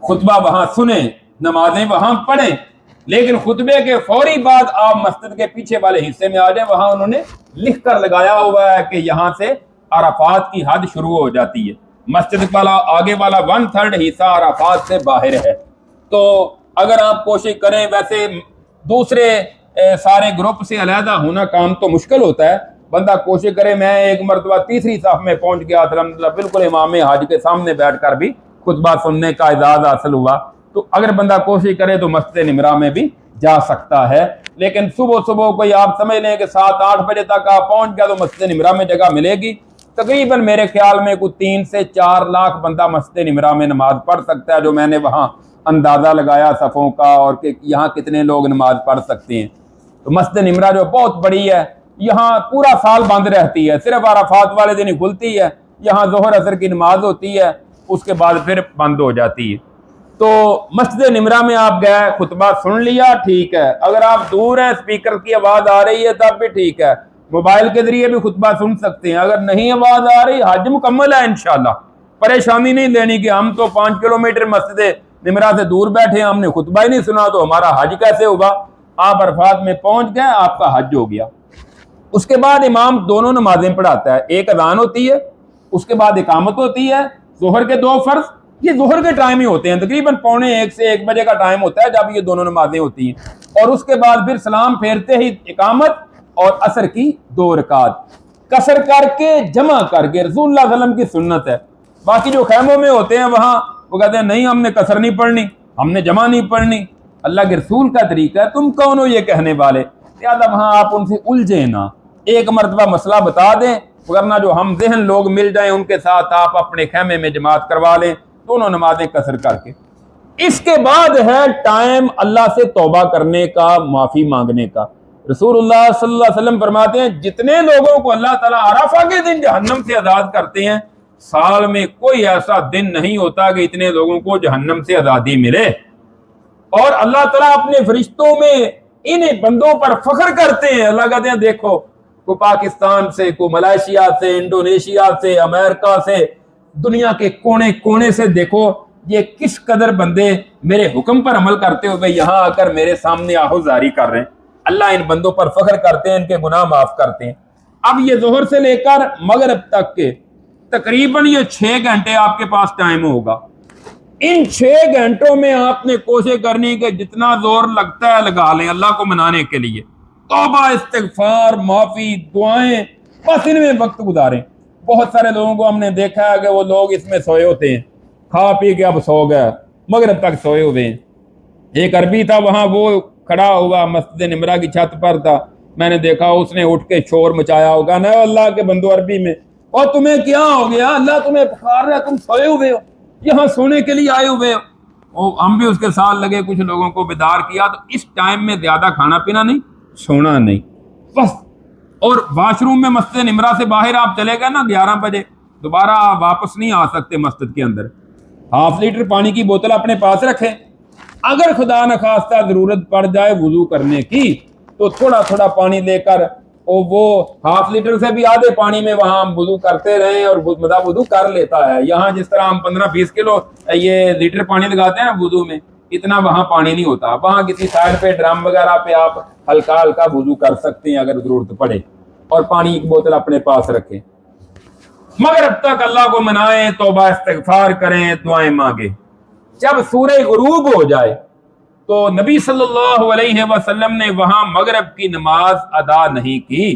خطبہ وہاں سنیں، نمازیں وہاں پڑھیں، لیکن خطبے کے فوری بعد آپ مسجد کے پیچھے والے حصے میں آ جائیں۔ وہاں انہوں نے لکھ کر لگایا ہوا ہے کہ یہاں سے عرفات کی حد شروع ہو جاتی ہے۔ مسجد والا آگے والا 1/3 حصہ عرفات سے باہر ہے۔ تو اگر آپ کوشش کریں، ویسے دوسرے سارے گروپ سے علیحدہ ہونا کام تو مشکل ہوتا ہے، بندہ کوشش کرے۔ میں ایک مرتبہ تیسری صف میں پہنچ گیا، الحمدللہ بالکل امام حج کے سامنے بیٹھ کر بھی خطبہ سننے کا اعزاز حاصل ہوا۔ تو اگر بندہ کوشش کرے تو مسجد نمرہ میں بھی جا سکتا ہے، لیکن صبح کوئی آپ سمجھ لیں کہ 7-8 بجے تک آپ پہنچ گیا تو مسجد نمرہ میں جگہ ملے گی۔ تقریباً میرے خیال میں کوئی 3 سے 4 لاکھ بندہ مسجد نمرہ میں نماز پڑھ سکتا ہے، جو میں نے وہاں اندازہ لگایا صفوں کا، اور کہ یہاں کتنے لوگ نماز پڑھ سکتے ہیں۔ تو مسجد نمرہ جو بہت بڑی ہے، یہاں پورا سال بند رہتی ہے، صرف عرفات والے دن ہی کھلتی ہے۔ یہاں ظہر عصر کی نماز ہوتی ہے، اس کے بعد پھر بند ہو جاتی ہے۔ تو مسجد نمرہ میں آپ گئے، خطبہ سن لیا، ٹھیک ہے۔ اگر آپ دور ہیں، اسپیکر کی آواز آ رہی ہے تب بھی ٹھیک ہے، موبائل کے ذریعے بھی خطبہ سن سکتے ہیں۔ اگر نہیں آواز آ رہی، حج مکمل ہے انشاءاللہ، پریشانی نہیں لینی کہ ہم تو 5 کلومیٹر مسجد نمرہ سے دور بیٹھے ہیں، ہم نے خطبہ ہی نہیں سنا تو ہمارا حج کیسے ہوگا؟ آپ عرفات میں پہنچ گئے، آپ کا حج ہو گیا۔ اس کے بعد امام دونوں نمازیں پڑھاتا ہے، ایک اذان ہوتی ہے، اس کے بعد اقامت ہوتی ہے۔ ظہر کے 2 فرض، یہ ظہر کے ٹائم ہی ہوتے ہیں، تقریباً 12:45 سے 1 بجے کا ٹائم ہوتا ہے جب یہ دونوں نمازیں ہوتی ہیں، اور اس کے بعد پھر سلام پھیرتے ہی اقامت اور عصر کی 2 رکعت قصر کر کے جمع کر کے، رسول اللہ صلی اللہ علیہ وسلم کی سنت ہے۔ باقی جو خیموں میں ہوتے ہیں وہاں وہ کہتے ہیں نہیں، ہم نے قصر نہیں پڑھنی، ہم نے جمع نہیں پڑھنی، اللہ کے رسول کا طریقہ ہے، تم کون ہو یہ کہنے والے؟ لہٰذا وہاں آپ ان سے الجھے نہ، ایک مرتبہ مسئلہ بتا دیں، ورنہ جو ہم ذہن لوگ مل جائیں ان کے ساتھ آپ اپنے خیمے میں جماعت کروا لیں، دونوں نمازیں قصر کر کے۔ اس کے بعد ہے ٹائم اللہ سے توبہ کرنے کا، معافی مانگنے کا۔ رسول اللہ صلی اللہ علیہ وسلم فرماتے ہیں جتنے لوگوں کو اللہ تعالیٰ عرفہ کے دن جہنم سے آزاد کرتے ہیں، سال میں کوئی ایسا دن نہیں ہوتا کہ اتنے لوگوں کو جہنم سے آزادی ملے۔ اور اللہ تعالیٰ اپنے فرشتوں میں ان بندوں پر فخر کرتے ہیں۔ اللہ کہتے ہیں دیکھو، کو پاکستان سے، کو ملائیشیا سے، انڈونیشیا سے، امریکہ سے، دنیا کے کونے کونے سے دیکھو یہ کس قدر بندے میرے حکم پر عمل کرتے ہوئے یہاں آ کر میرے سامنے آہو زاری کر رہے ہیں۔ اللہ ان بندوں پر فخر کرتے ہیں، ان کے گناہ معاف کرتے ہیں۔ اب یہ ظہر سے لے کر مغرب تک کے تقریباً یہ 6 گھنٹے آپ کے پاس ٹائم ہوگا۔ ان 6 گھنٹوں میں آپ نے کوشش کرنی کہ جتنا زور لگتا ہے لگا لیں اللہ کو منانے کے لیے، توبہ، استغفار، معافی، دعائیں، بس ان میں وقت گزاریں۔ بہت سارے لوگوں کو ہم نے دیکھا ہے کہ وہ لوگ اس میں سوئے ہوتے ہیں، کھا پی کے اب سو گئے، مغرب تک سوئے ہوئے ہیں۔ ایک عربی تھا وہاں، وہ کھڑا ہوا مسجد نمرہ کی چھت پر تھا، میں نے دیکھا اس نے اٹھ کے شور مچایا ہوگا، نہ اللہ کے بندو عربی میں، اور تمہیں کیا ہو گیا؟ اللہ تمہیں پکار رہا ہے، تم سوئے ہوئے ہو، یہاں سونے کے لیے آئے ہوئے ہو۔ ہم بھی اس کے ساتھ لگے، کچھ لوگوں کو بیدار کیا۔ تو اس ٹائم میں زیادہ کھانا پینا نہیں، سونا نہیں، بس۔ اور واش روم میں مسجد نمرہ سے باہر آپ چلے گئے نا 11 بجے، دوبارہ آپ واپس نہیں آ سکتے مسجد کے اندر۔ 1/2 لیٹر پانی کی بوتل اپنے پاس رکھیں، اگر خدا نخواستہ ضرورت پڑ جائے وضو کرنے کی تو تھوڑا تھوڑا پانی لے کر، اور وہ 1/2 لیٹر سے بھی آدھے پانی میں وہاں ہم وضو کرتے رہیں، اور مدہ وضو کر لیتا ہے۔ یہاں جس طرح ہم 15-20 کلو یہ لیٹر پانی لگاتے ہیں نا وضو میں، اتنا وہاں پانی نہیں ہوتا۔ وہاں کسی سائڈ پہ ڈرم وغیرہ پہ آپ ہلکا ہلکا وضو کر سکتے ہیں اگر ضرورت پڑے، اور پانی کی بوتل اپنے پاس رکھیں۔ مغرب تک اللہ کو منائیں، توبہ استغفار کریں، دعائیں مانگیں۔ جب سورہ غروب ہو جائے تو نبی صلی اللہ علیہ وسلم نے وہاں مغرب کی نماز ادا نہیں کی،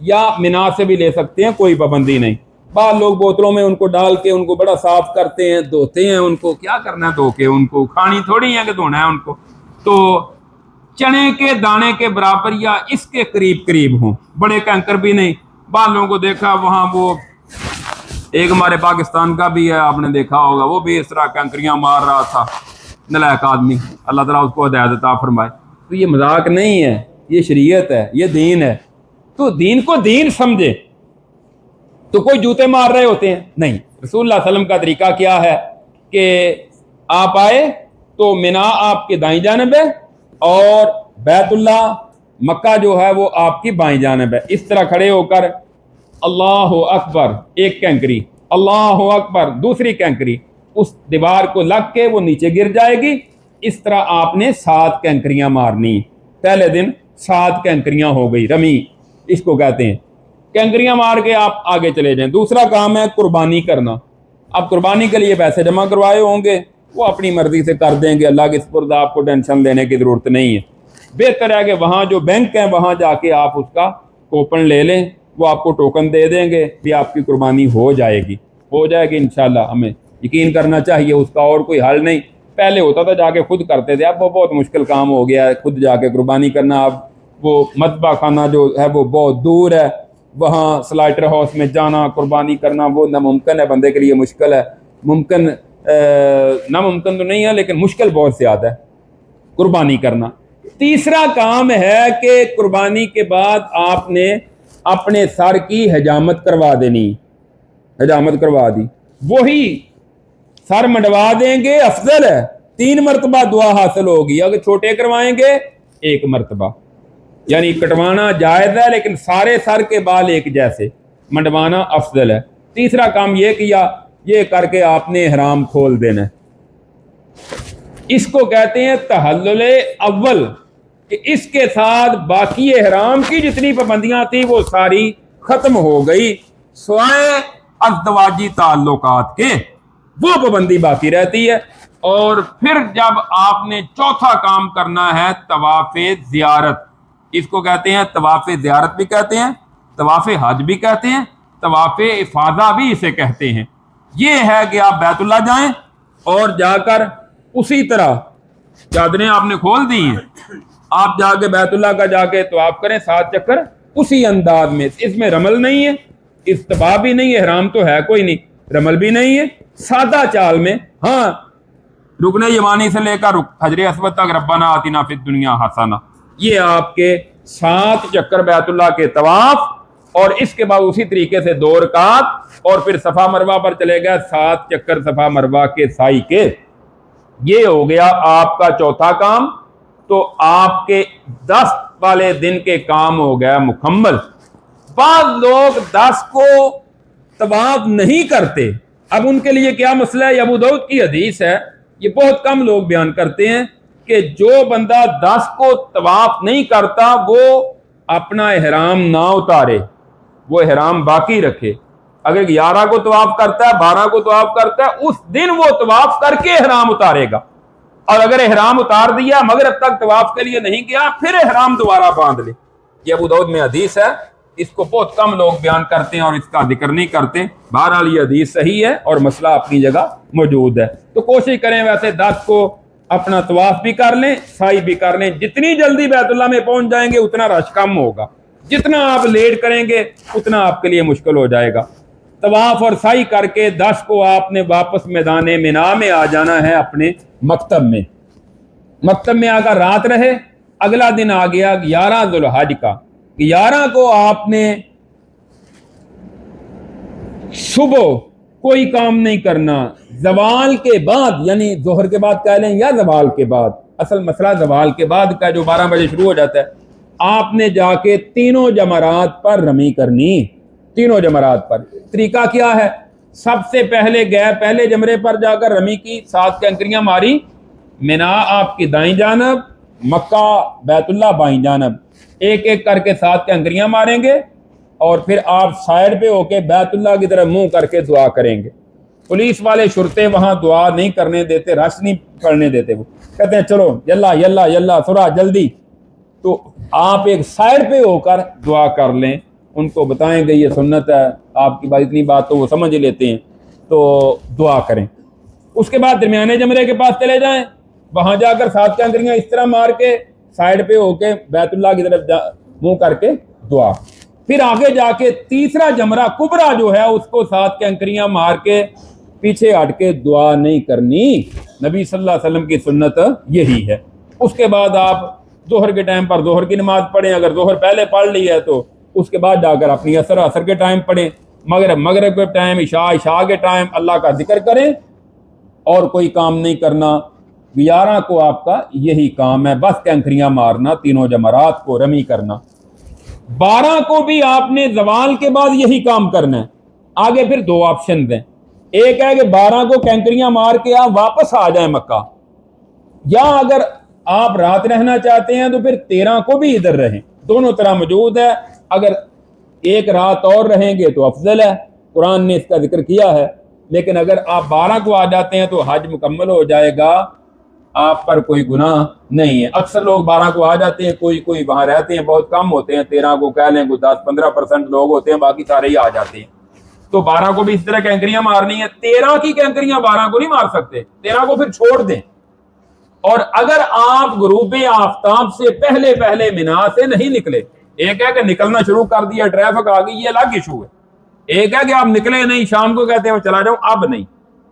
یا مینا سے بھی لے سکتے ہیں، کوئی پابندی نہیں۔ بعض لوگ بوتلوں میں ان کو ڈال کے ان کو بڑا صاف کرتے ہیں، دھوتے ہیں، ان کو کیا کرنا ہے دھو کے، ان کو کھانی تھوڑی ہے کہ دھونا ہے ان کو۔ تو چنے کے دانے کے برابر یا اس کے قریب قریب ہوں، بڑے کینکر بھی نہیں۔ بعض لوگوں کو دیکھا وہاں، وہ ایک ہمارے پاکستان کا بھی ہے، آپ نے دیکھا ہوگا، وہ بھی اس طرح کینکریاں مار رہا تھا، نلائق آدمی، اللہ تعالیٰ اس کو ہدایت عطا فرمائے۔ تو یہ مذاق نہیں ہے، یہ شریعت ہے، یہ دین ہے۔ تو دین کو دین سمجھے۔ تو کوئی جوتے مار رہے ہوتے ہیں نہیں، رسول اللہ علیہ وسلم کا طریقہ کیا ہے کہ آپ آئے تو مینا آپ کے دائیں جانب ہے اور بیت اللہ مکہ جو ہے وہ آپ کی بائیں جانب ہے۔ اس طرح کھڑے ہو کر اللہ اکبر ایک کینکری، اللہ اکبر دوسری کینکری، اس دیوار کو لگ کے وہ نیچے گر جائے گی۔ اس طرح آپ نے 7 کینکریاں مارنی۔ پہلے دن 7 کینکریاں ہو گئی، رمی اس کو کہتے ہیں۔ کینکریاں مار کے آپ آگے چلے جائیں۔ دوسرا کام ہے قربانی کرنا۔ اب قربانی کے لیے پیسے جمع کروائے ہوں گے، وہ اپنی مرضی سے کر دیں گے، اللہ کے سپرد، آپ کو ٹینشن لینے کی ضرورت نہیں ہے۔ بہتر ہے کہ وہاں جو بینک ہیں وہاں جا کے آپ اس کا کوپن لے لیں، وہ آپ کو ٹوکن دے دیں گے کہ آپ کی قربانی ہو جائے گی انشاءاللہ۔ ہمیں یقین کرنا چاہیے، اس کا اور کوئی حل نہیں۔ پہلے ہوتا تھا جا کے خود کرتے تھے، اب وہ بہت مشکل کام ہو گیا ہے خود جا کے قربانی کرنا۔ اب وہ مذبح خانہ جو ہے وہ بہت دور ہے، وہاں سلائٹر ہاؤس میں جانا قربانی کرنا وہ ناممکن ہے، بندے کے لیے مشکل ہے۔ ممکن ناممکن تو نہیں ہے لیکن مشکل بہت زیادہ ہے قربانی کرنا۔ تیسرا کام ہے کہ قربانی کے بعد آپ نے اپنے سر کی حجامت کروا دینی، حجامت کروا دی، وہی سر منڈوا دیں گے، افضل ہے، 3 مرتبہ دعا حاصل ہوگی۔ اگر چھوٹے کروائیں گے 1 مرتبہ، یعنی کٹوانا جائز ہے لیکن سارے سر کے بال ایک جیسے، منڈوانا افضل ہے۔ تیسرا کام یہ کیا، یہ کر کے آپ نے احرام کھول دینا ہے۔ اس کو کہتے ہیں تحلل اول، کہ اس کے ساتھ باقی احرام کی جتنی پابندیاں تھیں وہ ساری ختم ہو گئی، سوائے ازدواجی تعلقات کے وہ پابندی باقی رہتی ہے۔ اور پھر جب آپ نے چوتھا کام کرنا ہے طواف زیارت، اس کو کہتے ہیں طواف زیارت بھی کہتے ہیں، طواف حج بھی کہتے ہیں، طواف افاضہ بھی اسے کہتے ہیں۔ یہ ہے کہ آپ بیت اللہ جائیں اور جا کر اسی طرح چادریں آپ نے کھول دی ہیں، آپ جا کے بیت اللہ کا جا کے طواف کریں 7 چکر اسی انداز میں۔ اس میں رمل نہیں ہے، استباح بھی نہیں ہے، احرام تو ہے کوئی نہیں، رمل بھی نہیں ہے، سادہ چال میں۔ ہاں، رکن یمانی سے لے کر حجر اسود تک ربنا آتنا فی الدنیا حسنہ، یہ آپ کے 7 چکر بیت اللہ کے طواف، اور اس کے بعد اسی طریقے سے 2 رکعات، اور پھر صفا مروہ پر چلے گئے 7 چکر صفا مروہ کے سائی کے۔ یہ ہو گیا آپ کا چوتھا کام۔ تو آپ کے 10 والے دن کے کام ہو گیا مکمل۔ بعض لوگ 10 کو طواف نہیں کرتے، اب ان کے لیے کیا مسئلہ ہے؟ یہ ابو داؤد کی حدیث ہے، یہ بہت کم لوگ بیان کرتے ہیں کہ جو بندہ 10 کو طواف نہیں کرتا وہ اپنا احرام نہ اتارے، وہ احرام باقی رکھے۔ اگر 11 کو طواف کرتا ہے، 12 کو طواف کرتا ہے، اس دن وہ طواف کر کے احرام اتارے گا۔ اور اگر احرام اتار دیا مغرب تک طواف کے لیے نہیں گیا، پھر احرام دوبارہ باندھ لے۔ یہ ابو داؤد میں حدیث ہے، اس کو بہت کم لوگ بیان کرتے ہیں اور اس کا ذکر نہیں کرتے۔ بہرحال یہ حدیث صحیح ہے اور مسئلہ اپنی جگہ موجود ہے۔ تو کوشش کریں ویسے 10 کو اپنا طواف بھی کر لیں، سعی بھی کر لیں۔ جتنی جلدی بیت اللہ میں پہنچ جائیں گے اتنا رش کم ہوگا، جتنا آپ لیٹ کریں گے اتنا آپ کے لیے مشکل ہو جائے گا۔ طواف اور سعی کر کے 10 کو آپ نے واپس میدان مینا میں آ جانا ہے، اپنے مکتب میں۔ مکتب میں آ کر رات رہے، اگلا دن آ گیا 11 ذو الحج کا۔ 11 کو آپ نے صبح کوئی کام نہیں کرنا، زوال کے بعد، یعنی ظہر کے بعد کہہ لیں یا زوال کے بعد، اصل مسئلہ زوال کے بعد کا جو 12 بجے شروع ہو جاتا ہے، آپ نے جا کے تینوں جمرات پر رمی کرنی۔ تینوں جمرات پر طریقہ کیا ہے؟ سب سے پہلے گئے، پہلے جمرے پر جا کر رمی کی، 7 کینکریاں ماری، مینا آپ کی دائیں جانب، مکہ بیت اللہ بائیں جانب، ایک ایک کر کے 7 کینکریاں ماریں گے، اور پھر آپ سائڈ پہ ہو کے بیت اللہ کی طرف منہ کر کے دعا کریں گے۔ پولیس والے شرطے وہاں دعا نہیں کرنے دیتے، رش نہیں پڑھنے دیتے، وہ کہتے ہیں چلو یلا یلا یلا سورا جلدی۔ تو آپ ایک سائڈ پہ ہو کر دعا کر لیں، ان کو بتائیں گے یہ سنت ہے، آپ کی بات اتنی بات تو وہ سمجھ لیتے ہیں، تو دعا کریں۔ اس کے بعد درمیانے جمرے کے پاس چلے جائیں، وہاں جا کر 7 کنکریاں اس طرح مار کے سائڈ پہ ہو کے بیت اللہ کی طرف منہ کر کے دعا۔ پھر آگے جا کے تیسرا جمرہ کبرا جو ہے اس کو 7 کنکریاں مار کے پیچھے ہٹ کے دعا نہیں کرنی، نبی صلی اللہ علیہ وسلم کی سنت یہی ہے۔ اس کے بعد آپ ظہر کے ٹائم پر ظہر کی نماز پڑھیں، اگر ظہر پہلے پڑھ لی ہے تو اس کے بعد جا کر اپنی عصر کے ٹائم پڑھیں، مغرب کے ٹائم، عشاء کے ٹائم اللہ کا ذکر کریں، اور کوئی کام نہیں کرنا۔ 11 کو آپ کا یہی کام ہے، بس کنکریاں مارنا، تینوں جمرات کو رمی کرنا۔ 12 کو بھی آپ نے زوال کے بعد یہی کام کرنا ہے۔ آگے پھر 2 آپشن دیں، ایک ہے کہ 12 کو کنکریاں مار کے آپ واپس آ جائیں مکہ، یا اگر آپ رات رہنا چاہتے ہیں تو پھر 13 کو بھی ادھر رہیں، دونوں طرح موجود ہے۔ اگر ایک رات اور رہیں گے تو افضل ہے، قرآن نے اس کا ذکر کیا ہے، لیکن اگر آپ 12 کو آ جاتے ہیں تو حج مکمل ہو جائے گا، آپ پر کوئی گناہ نہیں ہے۔ اکثر لوگ 12 کو آ جاتے ہیں، کوئی وہاں رہتے ہیں، بہت کم ہوتے ہیں، 13 کو کہہ لیں، کوئی 10-15% لوگ ہوتے ہیں، باقی سارے ہی آ جاتے ہیں۔ تو 12 کو بھی اس طرح کنکریاں مارنی ہے، 13 کی کنکریاں 12 کو نہیں مار سکتے، 13 کو پھر چھوڑ دیں۔ اور اگر آپ غروب آفتاب سے پہلے مینا سے نہیں نکلے، ایک ہے کہ نکلنا شروع کر دیا، ٹریفک آ گئی، یہ الگ ایشو ہے۔ ایک ہے کہ آپ نکلے نہیں، شام کو کہتے ہیں میں چلا جاؤں، اب نہیں،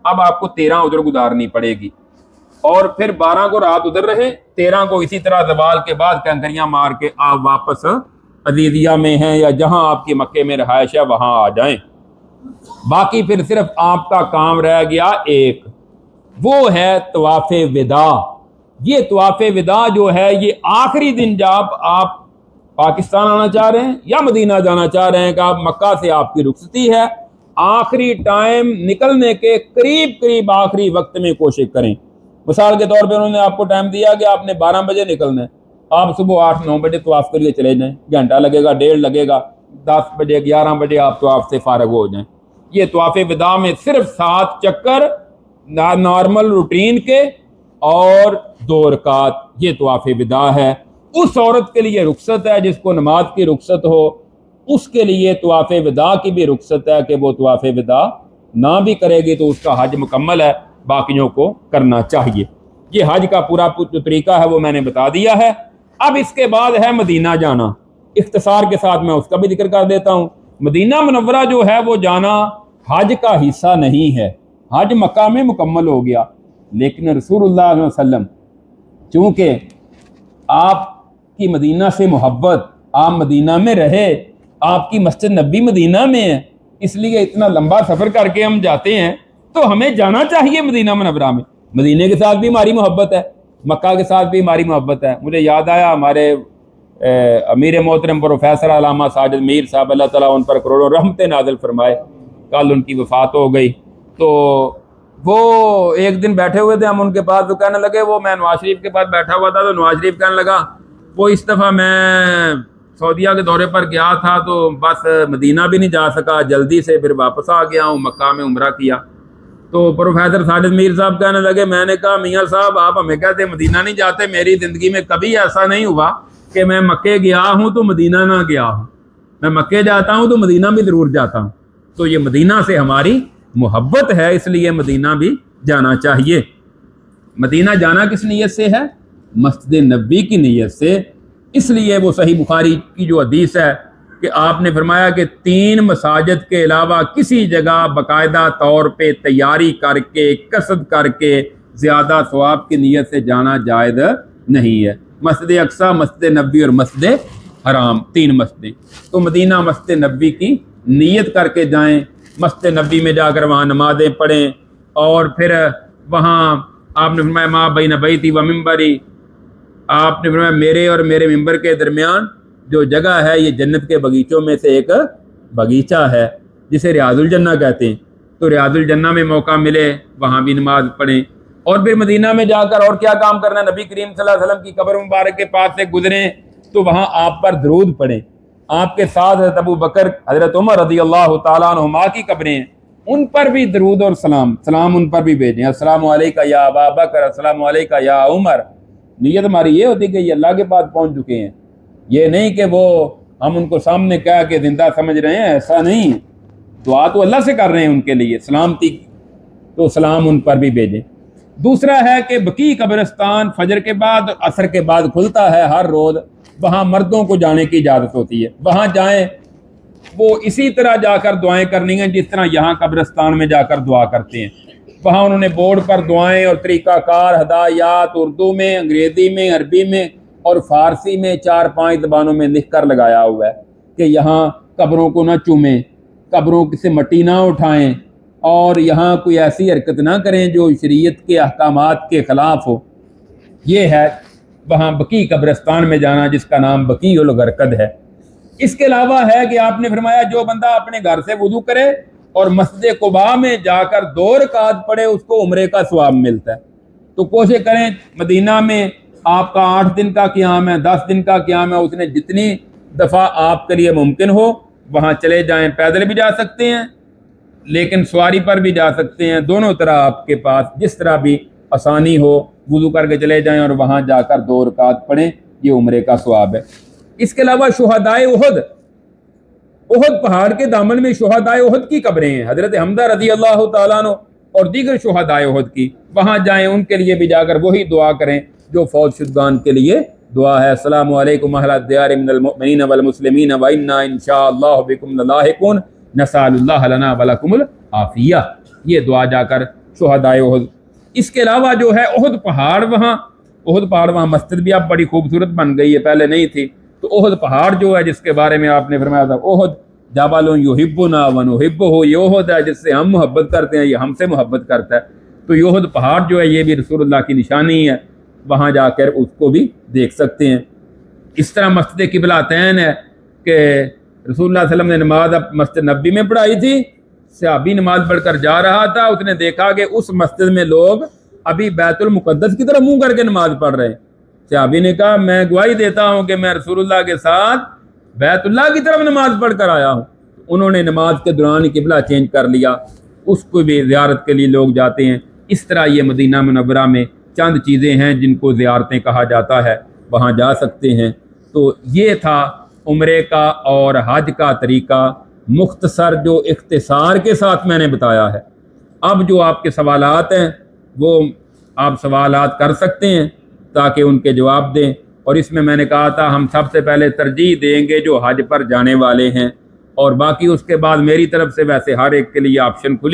اب آپ کو 13 ادھر گزارنی پڑے گی، اور پھر 12 کو رات ادھر رہے، 13 کو اسی طرح زوال کے بعد کنکریاں مار کے آپ واپس عزیزیہ میں ہیں یا جہاں آپ کی مکے میں رہائش ہے وہاں آ جائیں۔ باقی پھر صرف آپ کا کام رہ گیا ایک، وہ ہے طواف وداع۔ یہ طواف وداع جو ہے یہ آخری دن جب آپ پاکستان آنا چاہ رہے ہیں یا مدینہ جانا چاہ رہے ہیں کہ آپ مکہ سے آپ کی رخصتی ہے، آخری ٹائم نکلنے کے قریب آخری وقت میں کوشش کریں۔ مثال کے طور پہ انہوں نے آپ کو ٹائم دیا کہ آپ نے 12 بجے نکلنا ہے، آپ صبح 8-9 بجے طواف کر کے چلے جائیں، گھنٹہ لگے گا، 1.5 لگے گا، 10 بجے 11 بجے آپ طواف سے فارغ ہو جائیں۔ یہ طواف وداع میں صرف 7 چکر نارمل روٹین کے اور 2 رکعت، یہ طواف وداع ہے۔ اس عورت کے لیے رخصت ہے جس کو نماز کی رخصت ہو، اس کے لیے طواف وداع کی بھی رخصت ہے کہ وہ طواف وداع نہ بھی کرے گی تو اس کا حج مکمل ہے، باقیوں کو کرنا چاہیے۔ یہ حج کا پورا جو طریقہ ہے وہ میں نے بتا دیا ہے۔ اب اس کے بعد ہے مدینہ جانا، اختصار کے ساتھ میں اس کا بھی ذکر کر دیتا ہوں۔ مدینہ منورہ جو ہے وہ جانا حج کا حصہ نہیں ہے، حج مکہ میں مکمل ہو گیا، لیکن رسول اللہ علیہ وسلم چونکہ آپ کی مدینہ سے محبت، آپ مدینہ میں رہے، آپ کی مسجد نبی مدینہ میں ہے، اس لیے اتنا لمبا سفر کر کے ہم جاتے ہیں تو ہمیں جانا چاہیے مدینہ منورہ میں۔ مدینہ کے ساتھ بھی ہماری محبت ہے، مکہ کے ساتھ بھی ہماری محبت ہے۔ مجھے یاد آیا ہمارے امیر محترم پروفیسر علامہ ساجد میر صاحب، اللہ تعالیٰ ان پر کروڑوں رحمتیں نازل فرمائے، کل ان کی وفات ہو گئی۔ تو وہ ایک دن بیٹھے ہوئے تھے ہم ان کے پاس، تو کہنے لگے، وہ میں نواز شریف کے پاس بیٹھا ہوا تھا تو نواز شریف کہنے لگا وہ اس دفعہ میں سعودیہ کے دورے پر گیا تھا تو بس مدینہ بھی نہیں جا سکا، جلدی سے پھر واپس آ گیا ہوں، مکہ میں عمرہ کیا۔ تو پروفیسر ساجد میر صاحب کہنے لگے، میں نے کہا میاں صاحب آپ ہمیں کہتے مدینہ نہیں جاتے، میری زندگی میں کبھی ایسا نہیں ہوا کہ میں مکے گیا ہوں تو مدینہ نہ گیا ہوں، میں مکے جاتا ہوں تو مدینہ بھی ضرور جاتا ہوں۔ تو یہ مدینہ سے ہماری محبت ہے، اس لیے مدینہ بھی جانا چاہیے۔ مدینہ جانا کس نیت سے ہے؟ مسجد نبی کی نیت سے۔ اس لیے وہ صحیح بخاری کی جو حدیث ہے کہ آپ نے فرمایا کہ 3 مساجد کے علاوہ کسی جگہ باقاعدہ طور پہ تیاری کر کے، قصد کر کے زیادہ ثواب کی نیت سے جانا جائز نہیں ہے۔ مسجد اقصیٰ، مسجد نبی اور مسجد حرام، 3 مسجدیں۔ تو مدینہ مسجد نبی کی نیت کر کے جائیں، مسجد نبی میں جا کر وہاں نمازیں پڑھیں، اور پھر وہاں آپ نے فرمایا ما بین بیتی و منبری، آپ نے فرمایا میرے اور میرے ممبر کے درمیان جو جگہ ہے یہ جنت کے باغیچوں میں سے ایک باغیچہ ہے جسے ریاض الجنہ کہتے ہیں۔ تو ریاض الجنہ میں موقع ملے وہاں بھی نماز پڑھیں، اور پھر مدینہ میں جا کر اور کیا کام کرنا ہے؟ نبی کریم صلی اللہ علیہ وسلم کی قبر مبارک کے پاس سے گزریں تو وہاں آپ پر درود پڑھیں، آپ کے ساتھ حضرت ابو بکر، حضرت عمر رضی اللہ تعالیٰ عنہما کی قبریں ہیں، ان پر بھی درود اور سلام ان پر بھی بھیجیں، السلام علیکہ یا ابا بکر، السلام علیکہ یا عمر۔ نیت ہماری یہ ہوتی کہ یہ اللہ کے پاس پہنچ چکے ہیں، یہ نہیں کہ وہ ہم ان کو سامنے کہا کہ زندہ سمجھ رہے ہیں، ایسا نہیں ہے، دعا تو اللہ سے کر رہے ہیں ان کے لیے، سلامتی تو سلام ان پر بھی بھیجیں۔ دوسرا ہے کہ بقیع قبرستان فجر کے بعد عصر کے بعد کھلتا ہے ہر روز، وہاں مردوں کو جانے کی اجازت ہوتی ہے، وہاں جائیں، وہ اسی طرح جا کر دعائیں کرنی ہیں جس طرح یہاں قبرستان میں جا کر دعا کرتے ہیں۔ وہاں انہوں نے بورڈ پر دعائیں اور طریقہ کار، ہدایات اردو میں، انگریزی میں، عربی میں اور فارسی میں 4-5 زبانوں میں لکھ کر لگایا ہوا ہے کہ یہاں قبروں کو نہ چومیں، قبروں سے مٹی نہ اٹھائیں، اور یہاں کوئی ایسی حرکت نہ کریں جو شریعت کے احکامات کے خلاف ہو۔ یہ ہے وہاں بقیع قبرستان میں جانا، جس کا نام بقیع الغرقد ہے۔ اس کے علاوہ ہے کہ آپ نے فرمایا جو بندہ اپنے گھر سے وضو کرے اور مسجد قباء میں جا کر 2 رکعت پڑھے، اس کو عمرے کا ثواب ملتا ہے۔ تو کوشش کریں مدینہ میں آپ کا 8 دن کا قیام ہے، 10 دن کا قیام ہے، اس نے جتنی دفعہ آپ کے لیے ممکن ہو وہاں چلے جائیں۔ پیدل بھی جا سکتے ہیں لیکن سواری پر بھی جا سکتے ہیں، دونوں طرح آپ کے پاس جس طرح بھی آسانی ہو، وضو کر کے چلے جائیں اور وہاں جا کر 2 رکعت پڑھیں، یہ عمرے کا ثواب ہے۔ اس کے علاوہ شہدائے احد پہاڑ کے دامن میں شہدائے احد کی قبریں ہیں، حضرت حمزہ رضی اللہ تعالیٰ عنہ اور دیگر شہدائے احد کی، وہاں جائیں، ان کے لیے بھی جا کر وہی دعا کریں جو فوت شدگان کے لیے دعا ہے۔ السلام علیکم اہل الدیار من المؤمنین والمسلمین وإنا انشاءاللہ بکم للاحقون نسأل اللہ لنا ولکم العافیہ، یہ دعا جا کر شہدائے احد۔ اس کے علاوہ جو ہے احد پہاڑ وہاں مسجد بھی اب بڑی خوبصورت بن گئی ہے، پہلے نہیں تھی۔ تو احد پہاڑ جو ہے جس کے بارے میں آپ نے فرمایا تھا احد جبل یحبنا ونحبہ، یہ احد ہے جس سے ہم محبت کرتے ہیں، یہ ہم سے محبت کرتا ہے۔ تو یہ احد پہاڑ جو ہے یہ بھی رسول اللہ کی نشانی ہے، وہاں جا کر اس کو بھی دیکھ سکتے ہیں۔ اس طرح مسجد قبلتین ہے کہ رسول اللہ صلی اللہ علیہ وسلم نے نماز مسجد نبی میں پڑھائی تھی، صحابی نماز پڑھ کر جا رہا تھا، اس نے دیکھا کہ اس مسجد میں لوگ ابھی بیت المقدس کی طرف منہ کر کے نماز پڑھ رہے ہیں۔ صحابی نے کہا میں گواہی دیتا ہوں کہ میں رسول اللہ کے ساتھ بیت اللہ کی طرف نماز پڑھ کر آیا ہوں۔ انہوں نے نماز کے دوران قبلہ چینج کر لیا، اس کو بھی زیارت کے لیے لوگ جاتے ہیں۔ اس طرح یہ مدینہ منورہ میں چند چیزیں ہیں جن کو زیارتیں کہا جاتا ہے، وہاں جا سکتے ہیں۔ تو یہ تھا عمرے کا اور حج کا طریقہ مختصر، جو اختصار کے ساتھ میں نے بتایا ہے۔ اب جو آپ کے سوالات ہیں وہ آپ سوالات کر سکتے ہیں تاکہ ان کے جواب دیں، اور اس میں نے کہا تھا ہم سب سے پہلے ترجیح دیں گے جو حج پر جانے والے ہیں، اور باقی اس کے بعد میری طرف سے ویسے ہر ایک کے لیے آپشن کھلی